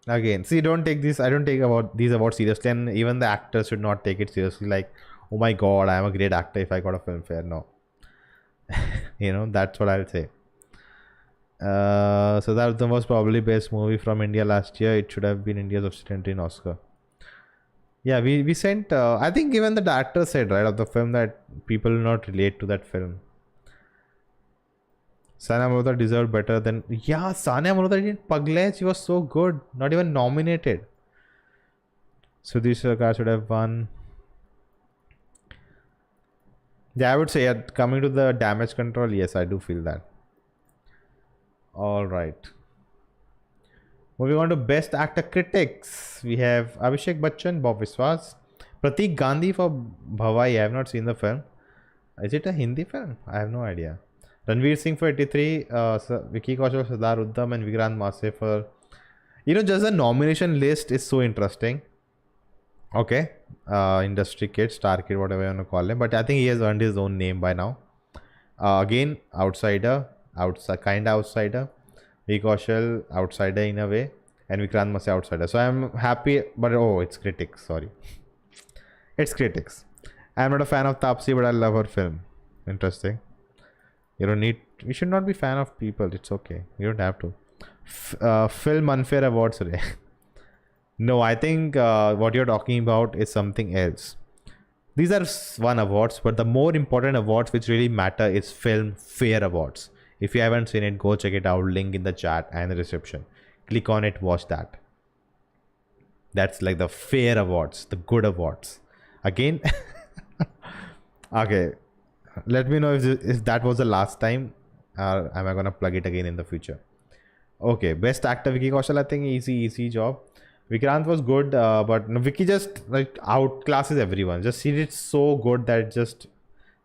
again, see, don't take this, I don't take about these awards seriously, and even the actors should not take it seriously, like, oh my god, I am a great actor if I got a Filmfare. No. You know, that's what I'll say. So that was probably best movie from India last year. It should have been India's Australian Oscar. Yeah, we sent, I think even the director said, right, of the film that people will not relate to that film. Sania Malhotra deserved better than... Yeah, Sania Malhotra did Pagle. She was so good. Not even nominated. Sudhir Sarkar should have won. Yeah, I would say, coming to the damage control, yes, I do feel that. All right. Moving on to Best Actor Critics, we have Abhishek Bachchan, Bob Viswas, Pratik Gandhi for Bhavai. I have not seen the film. Is it a Hindi film? I have no idea. Ranveer Singh for 83, Vicky Kaushal, Siddhar Uddam, and Vikrant Masse for. Just the nomination list is so interesting. Okay. Industry kid, star kid, whatever you want to call him. But I think he has earned his own name by now. Again, outsider, kind of outsider. Vicky Kaushal, outsider in a way. And Vikrant Masse, outsider. So I'm happy, but it's critics, sorry. It's critics. I'm not a fan of Tapsi, but I love her film. Interesting. You should not be fan of people. It's okay. You don't have to. Film Unfair Awards today. No, I think what you're talking about is something else. These are one awards, but the more important awards which really matter is Filmfare Awards. If you haven't seen it, go check it out. Link in the chat and the description. Click on it, watch that. That's like the fair awards, the good awards. Again, okay. Let me know if that was the last time, or am I gonna plug it again in the future? Okay, best actor Vicky Kaushal. I think easy job. Vikrant was good, but no, Vicky just like outclasses everyone. Just he did so good that just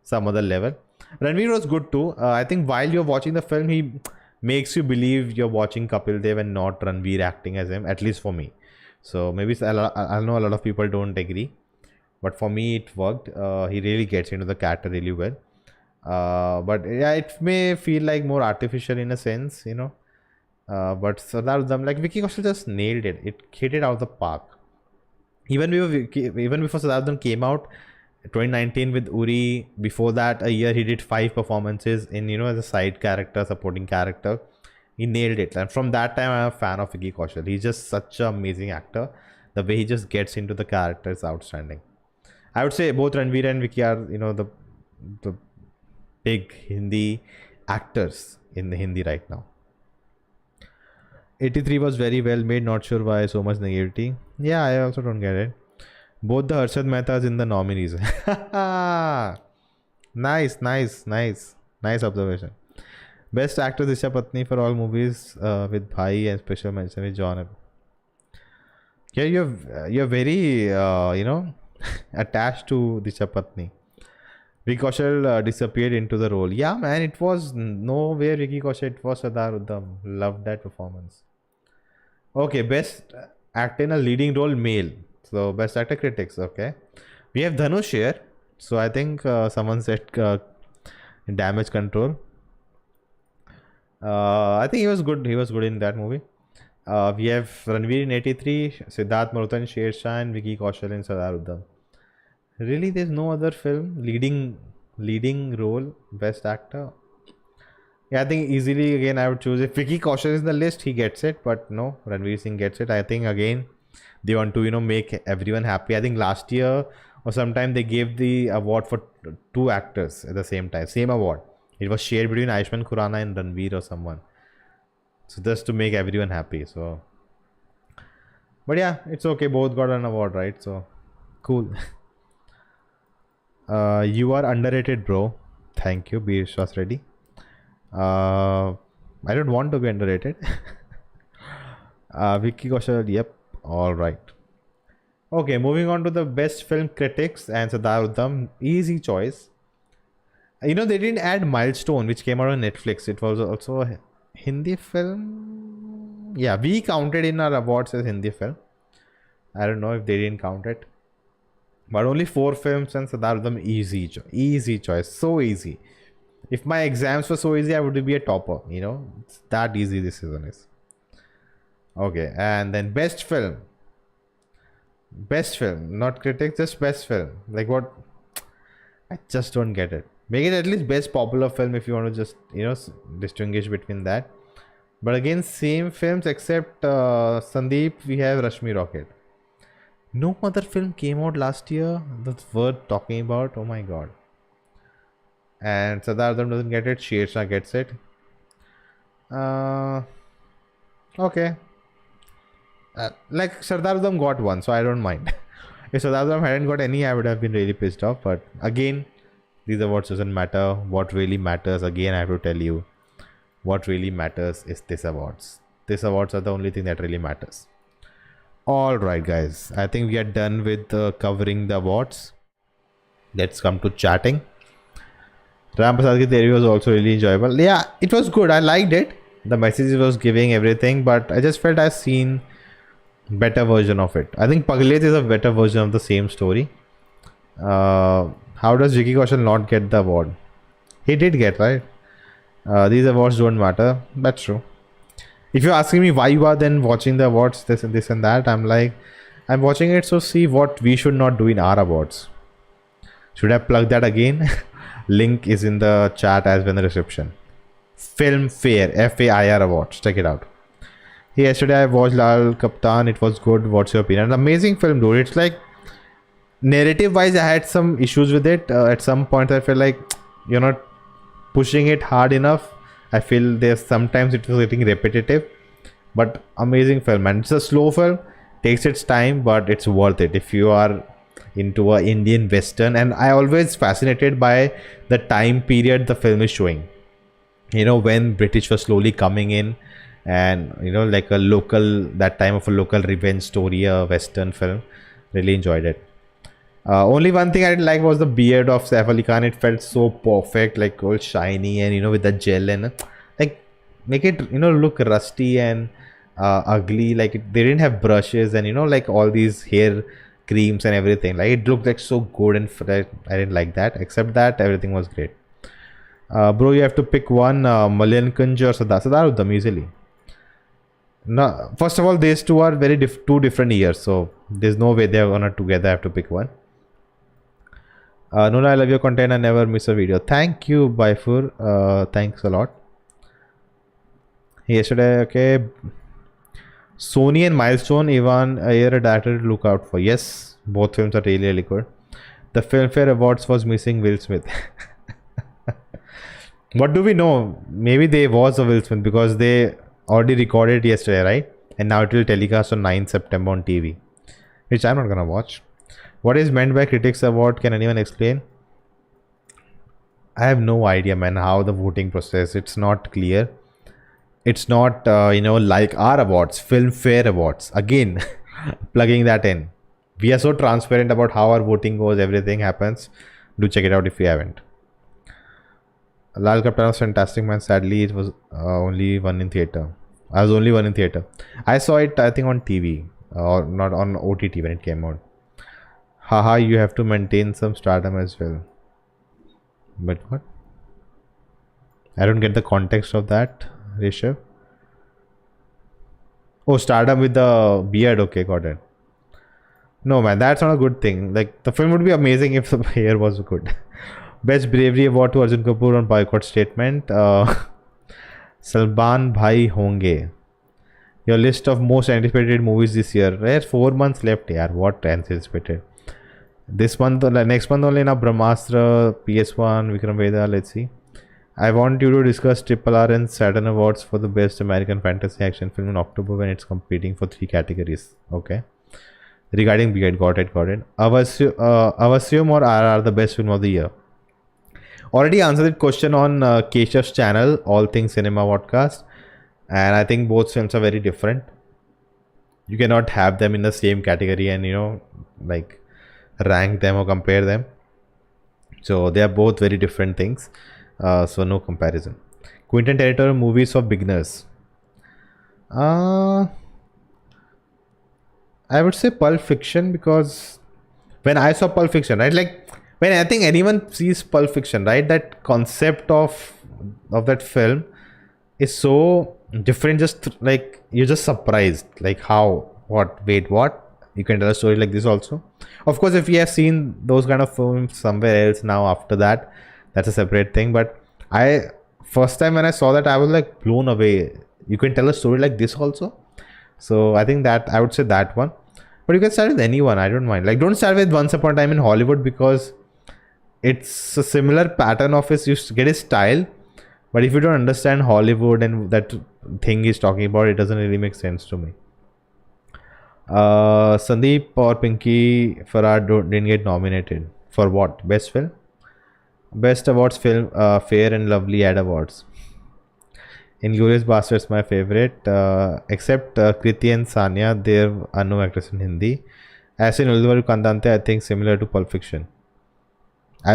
some other level. Ranveer was good too. I think while you're watching the film, he makes you believe you're watching Kapil Dev and not Ranveer acting as him. At least for me. So maybe I know a lot of people don't agree, but for me it worked. He really gets into the character really well. But yeah, it may feel like more artificial in a sense, but Sardar Udham, like Vicky Kaushal just nailed it. It hit it out of the park. Even before Sardar Udham came out, 2019 with Uri. Before that, a year he did 5 performances in as a side character, supporting character. He nailed it, and from that time, I'm a fan of Vicky Kaushal. He's just such an amazing actor. The way he just gets into the character is outstanding. I would say both Ranveer and Vicky are the big Hindi actors in the Hindi right now. 83 was very well made. Not sure why so much negativity. Yeah, I also don't get it. Both the Harshad Mehtas in the nominees. Nice observation. Best actor Disha Patni for all movies with Bhai and special mention with John. Yeah, you're very attached to Disha Patni. Vicky Kaushal disappeared into the role. Yeah, man, it was nowhere Vicky Kaushal. It was Sardar Udham. Loved that performance. Okay, best actor in a leading role, male. So best actor critics. Okay, we have Dhanush here. So I think someone said Damage Control. I think he was good. He was good in that movie. We have Ranveer in 83, Siddharth Malhotra in Sher Shah, and Vicky Kaushal in Sardar Udham. Really, there's no other film leading role best actor. Yeah, I think easily again I would choose if Vicky Kaushal is in the list, he gets it, but no, Ranveer Singh gets it. I think again they want to make everyone happy. I think last year or sometime they gave the award for 2 actors at the same time, same award. It was shared between Ayushmann Khurrana and Ranveer or someone. So just to make everyone happy. So, but yeah, it's okay. Both got an award, right? So cool. You are underrated, bro. Thank you. Be Shwas ready. I don't want to be underrated. Vicky Kaushal, yep. All right. Okay, moving on to the best film critics and Sardar Udham. Easy choice. They didn't add Milestone, which came out on Netflix. It was also a Hindi film. Yeah, we counted in our awards as Hindi film. I don't know if they didn't count it. But only 4 films and Sardar Udham, easy choice. So easy. If my exams were so easy, I would be a topper. It's that easy this season is. Okay, and then best film. Best film, not critics, just best film. Like what? I just don't get it. Make it at least best popular film if you want to just, distinguish between that. But again, same films except Sandeep, we have Rashmi Rocket. No other film came out last year that's worth talking about. Oh my god. And Sardar Udham doesn't get it. Sher Shah gets it. Okay. Like Sardar Udham got one, so I don't mind. If Sardar Udham hadn't got any, I would have been really pissed off. But again, these awards doesn't matter. What really matters, again, I have to tell you, what really matters is this awards. These awards are the only thing that really matters. Alright guys, I think we are done with covering the awards. Let's come to chatting. Ram Prasad's theory was also really enjoyable. Yeah, it was good. I liked it. The message it was giving, everything, but I just felt I've seen better version of it. I think Paglet is a better version of the same story. How does Vicky Kaushal not get the award? He did get, right? These awards don't matter. That's true. If you're asking me why you are then watching the awards, this and that, I'm like, I'm watching it so see what we should not do in our awards. Should I plug that again? Link is in the chat as well in the description. Filmfare, FAIR awards. Check it out. Yesterday I watched Lal Kaptan. It was good. What's your opinion? An amazing film, dude. It's like narrative wise, I had some issues with it. At some point, I felt like you're not pushing it hard enough. I feel there's sometimes it was getting repetitive, but amazing film. And it's a slow film, takes its time, but it's worth it if you are into a Indian Western. And I always fascinated by the time period the film is showing. You know, when British was slowly coming in, and you know, like a local, that time of a local revenge story, a Western film. Really enjoyed it. Only one thing I didn't like was the beard of Saif Ali Khan. It felt so perfect, like all shiny, and you know, with the gel and like make it, you know, look rusty and ugly. Like they didn't have brushes and you know, like all these hair creams and everything. Like it looked like so good and fresh. I didn't like that. Except that everything was great. Bro, you have to pick one, Malayan Kunj or Sadaruddam easily. No, first of all, these two are very two different years, so there's no way they're gonna together. I have to pick one. Nona, I love your content. I never miss a video. Thank you, Baifur. Thanks a lot. Yesterday, okay. Sony and Milestone, Ivan Ayer, a director to look out for. Yes, both films are really, really good. The Filmfare Awards was missing Will Smith. What do we know? Maybe there was a Will Smith because they already recorded yesterday, right? And now it will telecast on 9th September on TV, which I'm not gonna watch. What is meant by Critics Award? Can anyone explain? I have no idea, man, how the voting process. It's not clear. It's not, you know, like our awards, Filmfare Awards. Again, plugging that in. We are so transparent about how our voting goes. Everything happens. Do check it out if you haven't. Lal Kaptan was fantastic, man. Sadly, it was only one in theater. I was only one in theater. I saw it, I think, on TV or not on OTT when it came out. Haha, you have to maintain some stardom as well. But what? I don't get the context of that, Rishabh. Oh, stardom with the beard. Okay, got it. No, man, that's not a good thing. Like, the film would be amazing if the hair was good. Best Bravery Award to Arjun Kapoor on boycott statement. Salban Bhai Honge. Your list of most anticipated movies this year. There's 4 months left. Yaar, what anticipated? This month, next month only na Brahmastra, PS1, Vikram Veda. Let's see. I want you to discuss Triple R and Saturn Awards for the best American fantasy action film in October when it's competing for 3 categories. Okay. Regarding Beard, got it. Avasyum or RR the best film of the year? Already answered that question on Keshav's channel, All Things Cinema podcast, and I think both films are very different. You cannot have them in the same category and, you know, like rank them or compare them. So they are both very different things. So no comparison. Quentin Tarantino movies for beginners. I would say Pulp Fiction, because when I saw Pulp Fiction, right, like when I think anyone sees Pulp Fiction, right, that concept of that film is so different. Just like you're just surprised, like how, what, wait, what? You can tell a story like this also. Of course, if you have seen those kind of films somewhere else now after that, that's a separate thing. But first time when I saw that, I was like blown away. You can tell a story like this also. So I think that I would say that one. But you can start with anyone. I don't mind. Like, don't start with Once Upon a Time in Hollywood, because it's a similar pattern of his. You get his style, but if you don't understand Hollywood and that thing he's talking about, it doesn't really make sense to me. Sandeep or Pinky Farad didn't get nominated for what? Best film, best awards, film, Fair and Lovely Ad Awards. Inglourious Basterds my favorite. Except Kriti and Sanya, there are no actors in Hindi. As in Ulvaru Kandante, I think similar to Pulp Fiction.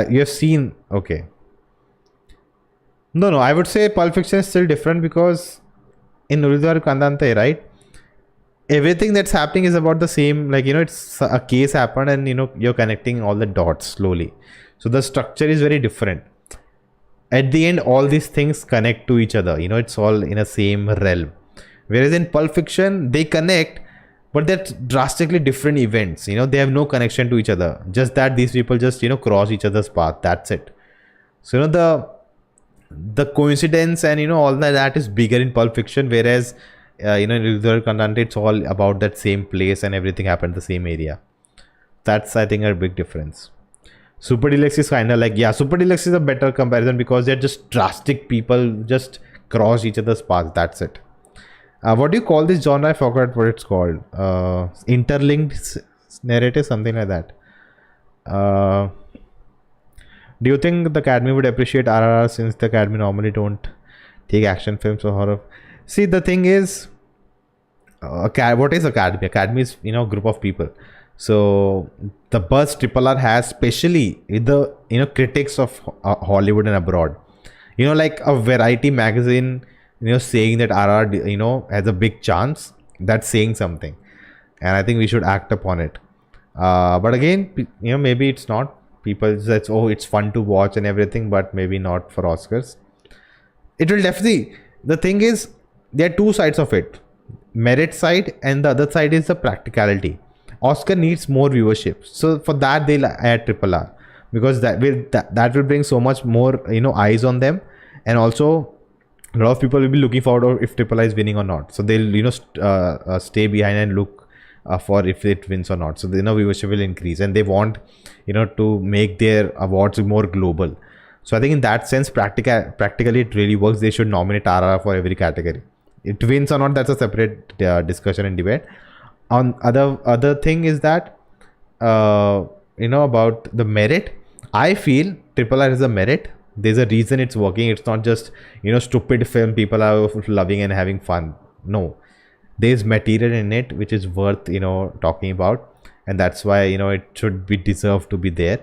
You have seen, okay. No, I would say Pulp Fiction is still different because in Ulvaru Kandante, right? Everything that's happening is about the same, like, it's a case happened and, you're connecting all the dots slowly. So the structure is very different. At the end, all these things connect to each other. It's all in a same realm. Whereas in Pulp Fiction, they connect, but they're drastically different events. They have no connection to each other. Just that these people just, cross each other's path. That's it. So, the coincidence and, all that is bigger in Pulp Fiction. Whereas, in Ulvaru Kandante, it's all about that same place and everything happened in the same area. That's, I think, a big difference. Super Deluxe is kind of like, Super Deluxe is a better comparison because they're just drastic people just cross each other's paths. That's it. What do you call this genre? I forgot what it's called. Interlinked narrative, something like that. Do you think the Academy would appreciate RRR since the Academy normally don't take action films or horror? See, the thing is, what is Academy? Academy is, group of people. So the buzz RRR has, especially with the critics of Hollywood and abroad, like a Variety magazine, saying that RR has a big chance, that's saying something, and I think we should act upon it. But again, maybe it's not. People say, oh, it's fun to watch and everything, but maybe not for Oscars. It will definitely. The thing is, there are two sides of it: merit side, and the other side is the practicality. Oscar needs more viewership, so for that they'll add RRR because that will bring so much more eyes on them, and also a lot of people will be looking forward if RRR is winning or not. So they'll stay behind and look for if it wins or not. So viewership will increase, and they want to make their awards more global. So I think in that sense, practically it really works. They should nominate RRR for every category. It wins or not, that's a separate discussion and debate. On other thing is that about the merit, I feel RRR is a merit. There's a reason it's working. It's not just stupid film people are loving and having fun. No, there's material in it which is worth talking about, and that's why it should be deserved to be there.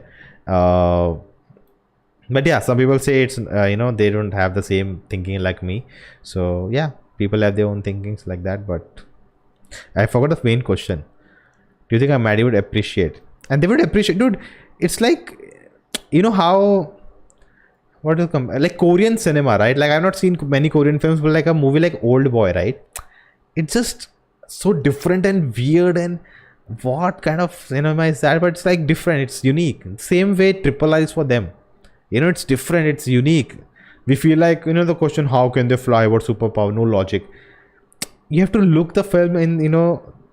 But yeah, some people say it's they don't have the same thinking like me. So yeah, people have their own thinkings like that. But I forgot the main question. Do you think Maddie would appreciate? And they would appreciate, dude. It's like, how, what will come, like Korean cinema, right? Like I've not seen many Korean films, but like a movie like Old Boy, right? It's just so different and weird, and what kind of cinema is that? But it's like different. It's unique. Same way RRR is for them. It's different. It's unique. We feel like, the question, how can they fly? What superpower? No logic. You have to look the film in,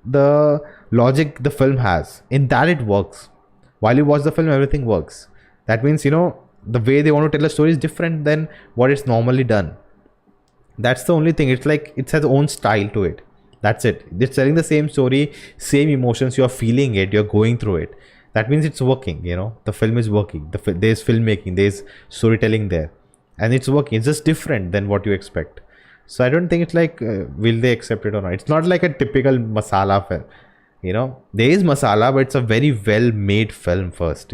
the logic the film has. In that it works. While you watch the film, everything works. That means, the way they want to tell a story is different than what it's normally done. That's the only thing. It's like it has its own style to it. That's it. It's telling the same story, same emotions. You're feeling it. You're going through it. That means it's working. The film is working. There's filmmaking. There's storytelling there, and it's working. It's just different than what you expect. So I don't think it's like will they accept it or not. It's not like a typical masala film. There is masala, but it's a very well made film first.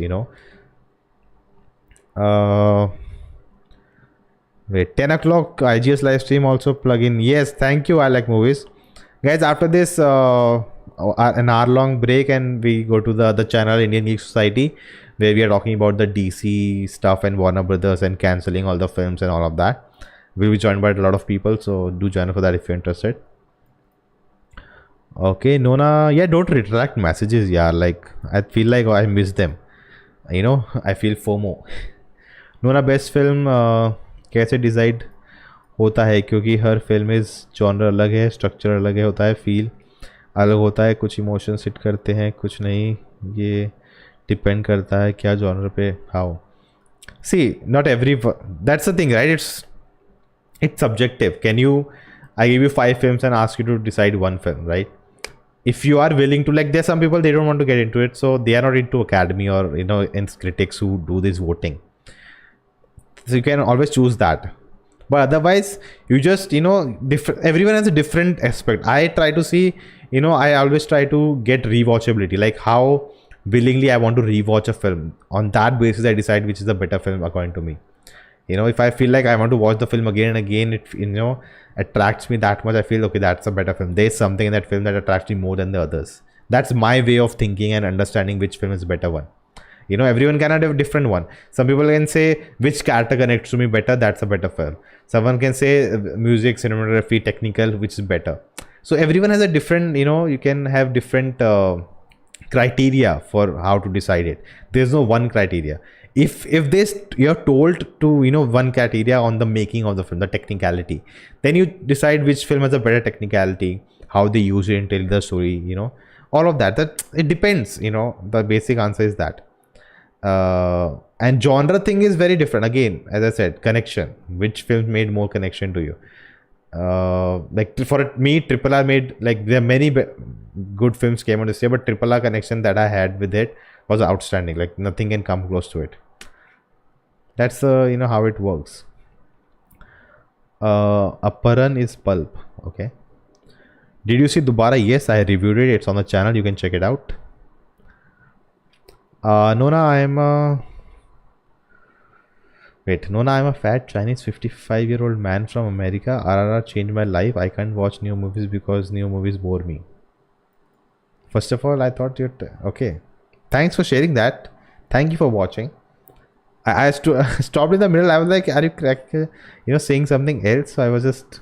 Wait, 10 o'clock IGS live stream also plug in. Yes, thank you. I like movies. Guys, after this an hour long break, and we go to the other channel, Indian Geek Society, where we are talking about the DC stuff and Warner Brothers and cancelling all the films and all of that. We'll be joined by a lot of people, so do join for that if you're interested. Okay, Nona, yeah, don't retract messages, yeah. Like, I feel like I miss them. I feel FOMO. Nona, best film कैसे decide होता है? क्योंकि हर film is genre अलग है, structure अलग है, होता है, फील अलग होता है, कुछ इमोशंस हिट करते हैं, कुछ नहीं. ये डिपेंड करता है क्या जॉनर पे. How see not every, that's the thing, right? It's subjective. I give you 5 films and ask you to decide one film, right? If you are willing to, like, there's some people, they don't want to get into it, so they are not into Academy or in critics who do this voting. So you can always choose that. But otherwise, you just, everyone has a different aspect. I try to see, I always try to get rewatchability, like how willingly I want to rewatch a film. On that basis, I decide which is a better film according to me. If I feel like I want to watch the film again and again, it attracts me that much. I feel, okay, that's a better film. There's something in that film that attracts me more than the others. That's my way of thinking and understanding which film is a better one. Everyone can have a different one. Some people can say which character connects to me better, that's a better film. Someone can say music, cinematography, technical, which is better. So everyone has a different, you can have different criteria for how to decide it. There's no one criteria. If you're told to, one criteria on the making of the film, the technicality, then you decide which film has a better technicality, how they use it and tell the story, all of that it depends. The basic answer is that. And genre thing is very different. Again, as I said, connection. Which film made more connection to you? Like for me, Triple R made, like, there are many good films came out this year, but Triple R connection that I had with it was outstanding. Like nothing can come close to it. That's how it works. Aparan is pulp. Okay. Did you see Dubara? Yes, I reviewed it. It's on the channel. You can check it out. Nona, I'm a fat Chinese 55-year-old man from America. RRR changed my life. I can't watch new movies because new movies bore me. First of all, I thought you're okay. Thanks for sharing that. Thank you for watching. I stopped in the middle. I was like, are you saying something else? So I was just,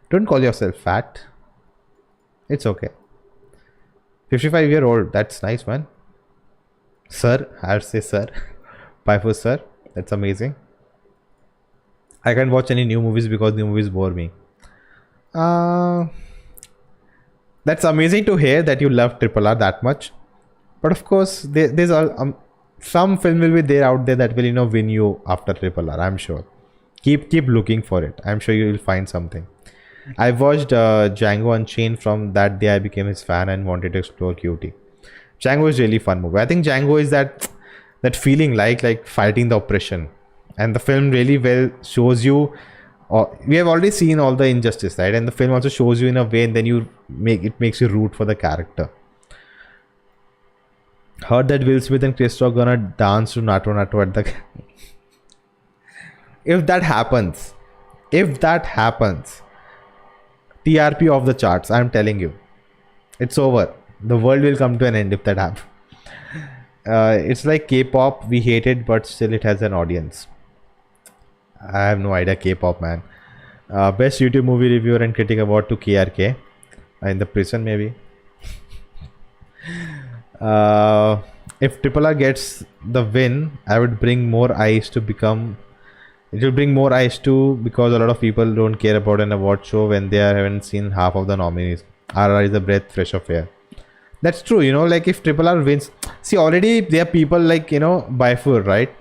don't call yourself fat. It's okay. 55-year-old. That's nice, man. Sir, I'd say sir. Bye for sir. That's amazing. I can't watch any new movies because new movies bore me. That's amazing to hear that you love Triple R that much. But of course, there's some film will be there out there that will win you after Triple R. I'm sure. Keep looking for it. I'm sure you will find something. I watched Django Unchained. From that day I became his fan and wanted to explore QT. Django is really fun movie. I think Django is that feeling like fighting the oppression, and the film really well shows you. We have already seen all the injustice, right? And the film also shows you in a way, and then makes you root for the character. Heard that Will Smith and Chris Rock gonna dance to Nato Nato at the. If that happens, TRP off the charts. I'm telling you, it's over. The world will come to an end if that happens. It's like K-pop. We hate it, but still it has an audience. I have no idea. K-pop, man. Best YouTube movie reviewer and critic award to KRK. In the prison, maybe. If Triple R gets the win, I would bring more eyes to become. It will bring more eyes to, because a lot of people don't care about an award show when they haven't seen half of the nominees. RR is a breath fresh of air. That's true, like if Triple R wins, see, already there are people like, Baifur, right?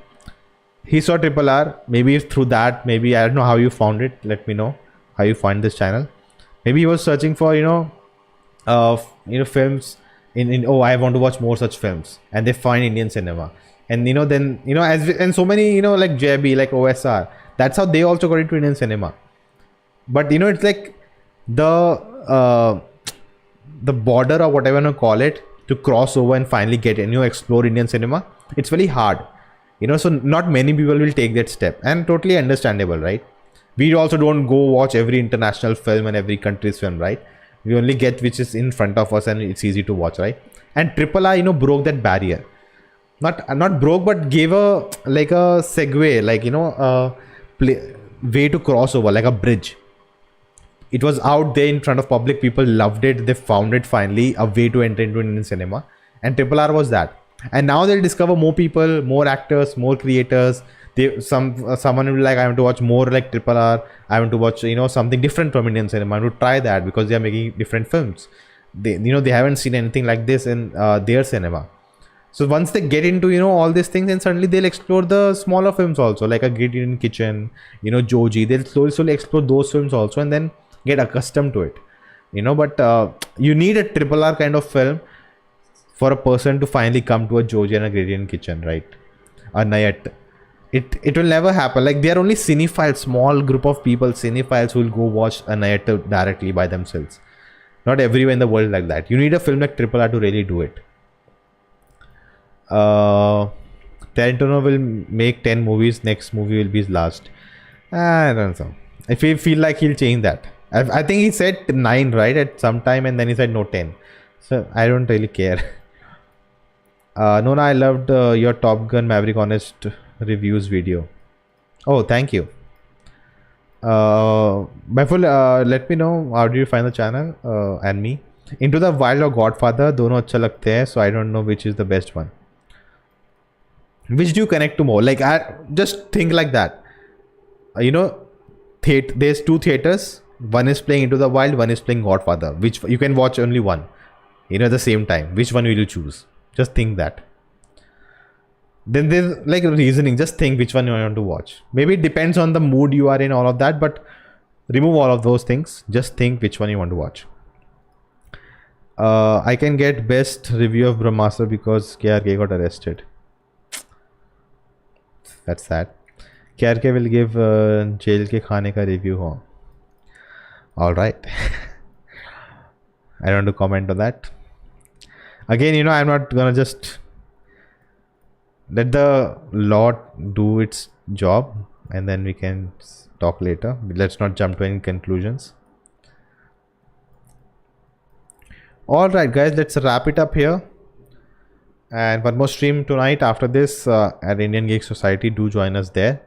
He saw Triple R, maybe through that, maybe, I don't know how you found it. Let me know how you find this channel. Maybe he was searching for, films oh, I want to watch more such films, and they find Indian cinema. And, then, and so many, like JB, like OSR, that's how they also got into Indian cinema. But, it's like the border or whatever you call it, to cross over and finally get explore Indian cinema, it's very hard, so not many people will take that step, and totally understandable, right? We also don't go watch every international film and every country's film, right? We only get which is in front of us and it's easy to watch, right? And Triple R, broke that barrier. Not broke, but gave a segue, way to cross over, like a bridge. It was out there in front of public. People loved it. They found it finally, a way to enter into Indian cinema. And Triple R was that. And now they'll discover more people, more actors, more creators. Someone will be like, I want to watch more like Triple R. I want to watch, something different from Indian cinema. I want to try that because they are making different films. They haven't seen anything like this in their cinema. So once they get into, all these things, and suddenly they'll explore the smaller films also, like a Gideon Kitchen, Joji. They'll slowly explore those films also, and then get accustomed to it, but you need a Triple R kind of film for a person to finally come to a Joji and a Gideon Kitchen, right? A Nayat. It will never happen. Like, they are only cinephiles, small group of people, cinephiles, who will go watch a narrative directly by themselves. Not everywhere in the world like that. You need a film like Triple R to really do it. Tarantino will make 10 movies. Next movie will be his last. I don't know. If you feel like he'll change that. I think he said 9, right, at some time, and then he said no 10. So I don't really care. Nona, I loved your Top Gun Maverick Honest reviews video. Oh, thank you. Baiful, let me know how do you find the channel and me. Into the Wild or Godfather, दोनों अच्छा लगते हैं, so I don't know which is the best one. Which do you connect to more? Like, I just think like that. You know, there's 2 theaters. One is playing Into the Wild, one is playing Godfather. Which you can watch only one, you know, at the same time. Which one will you choose? Just think that. Then there's like reasoning. Just think which one you want to watch. Maybe it depends on the mood you are in, all of that. But remove all of those things. Just think which one you want to watch. I can get best review of Brahmastra because KRK got arrested. That's sad. KRK will give jail ke khane ka review ho. All right. I don't want to comment on that. Again, you know, I'm not gonna just let the law do its job and then we can talk later. Let's not jump to any conclusions. All right, guys, let's wrap it up here. And one more stream tonight after this at Indian Geek Society. Do join us there.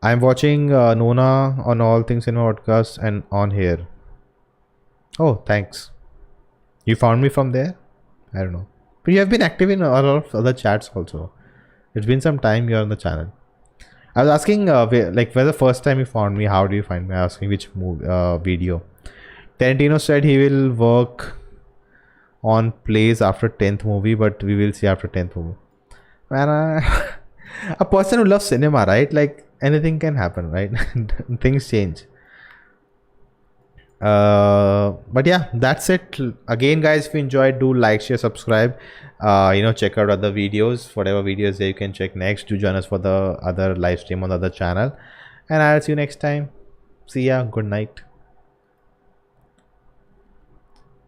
I'm watching Nona on All Things in my podcast and on here. Oh, thanks. You found me from there? I don't know. But you have been active in a lot of other chats also. It's been some time you're on the channel. I was asking, where the first time you found me, how do you find me? I was asking which video. Tarantino said he will work on plays after 10th movie, but we will see after 10th movie. Man, a person who loves cinema, right? Like, anything can happen, right? Things change. But yeah, that's it. Again, guys, if you enjoyed, do like, share, subscribe. You know, check out other videos, whatever videos that you can check next. Do join us for the other live stream on the other channel, and I'll see you next time. See ya. Good night.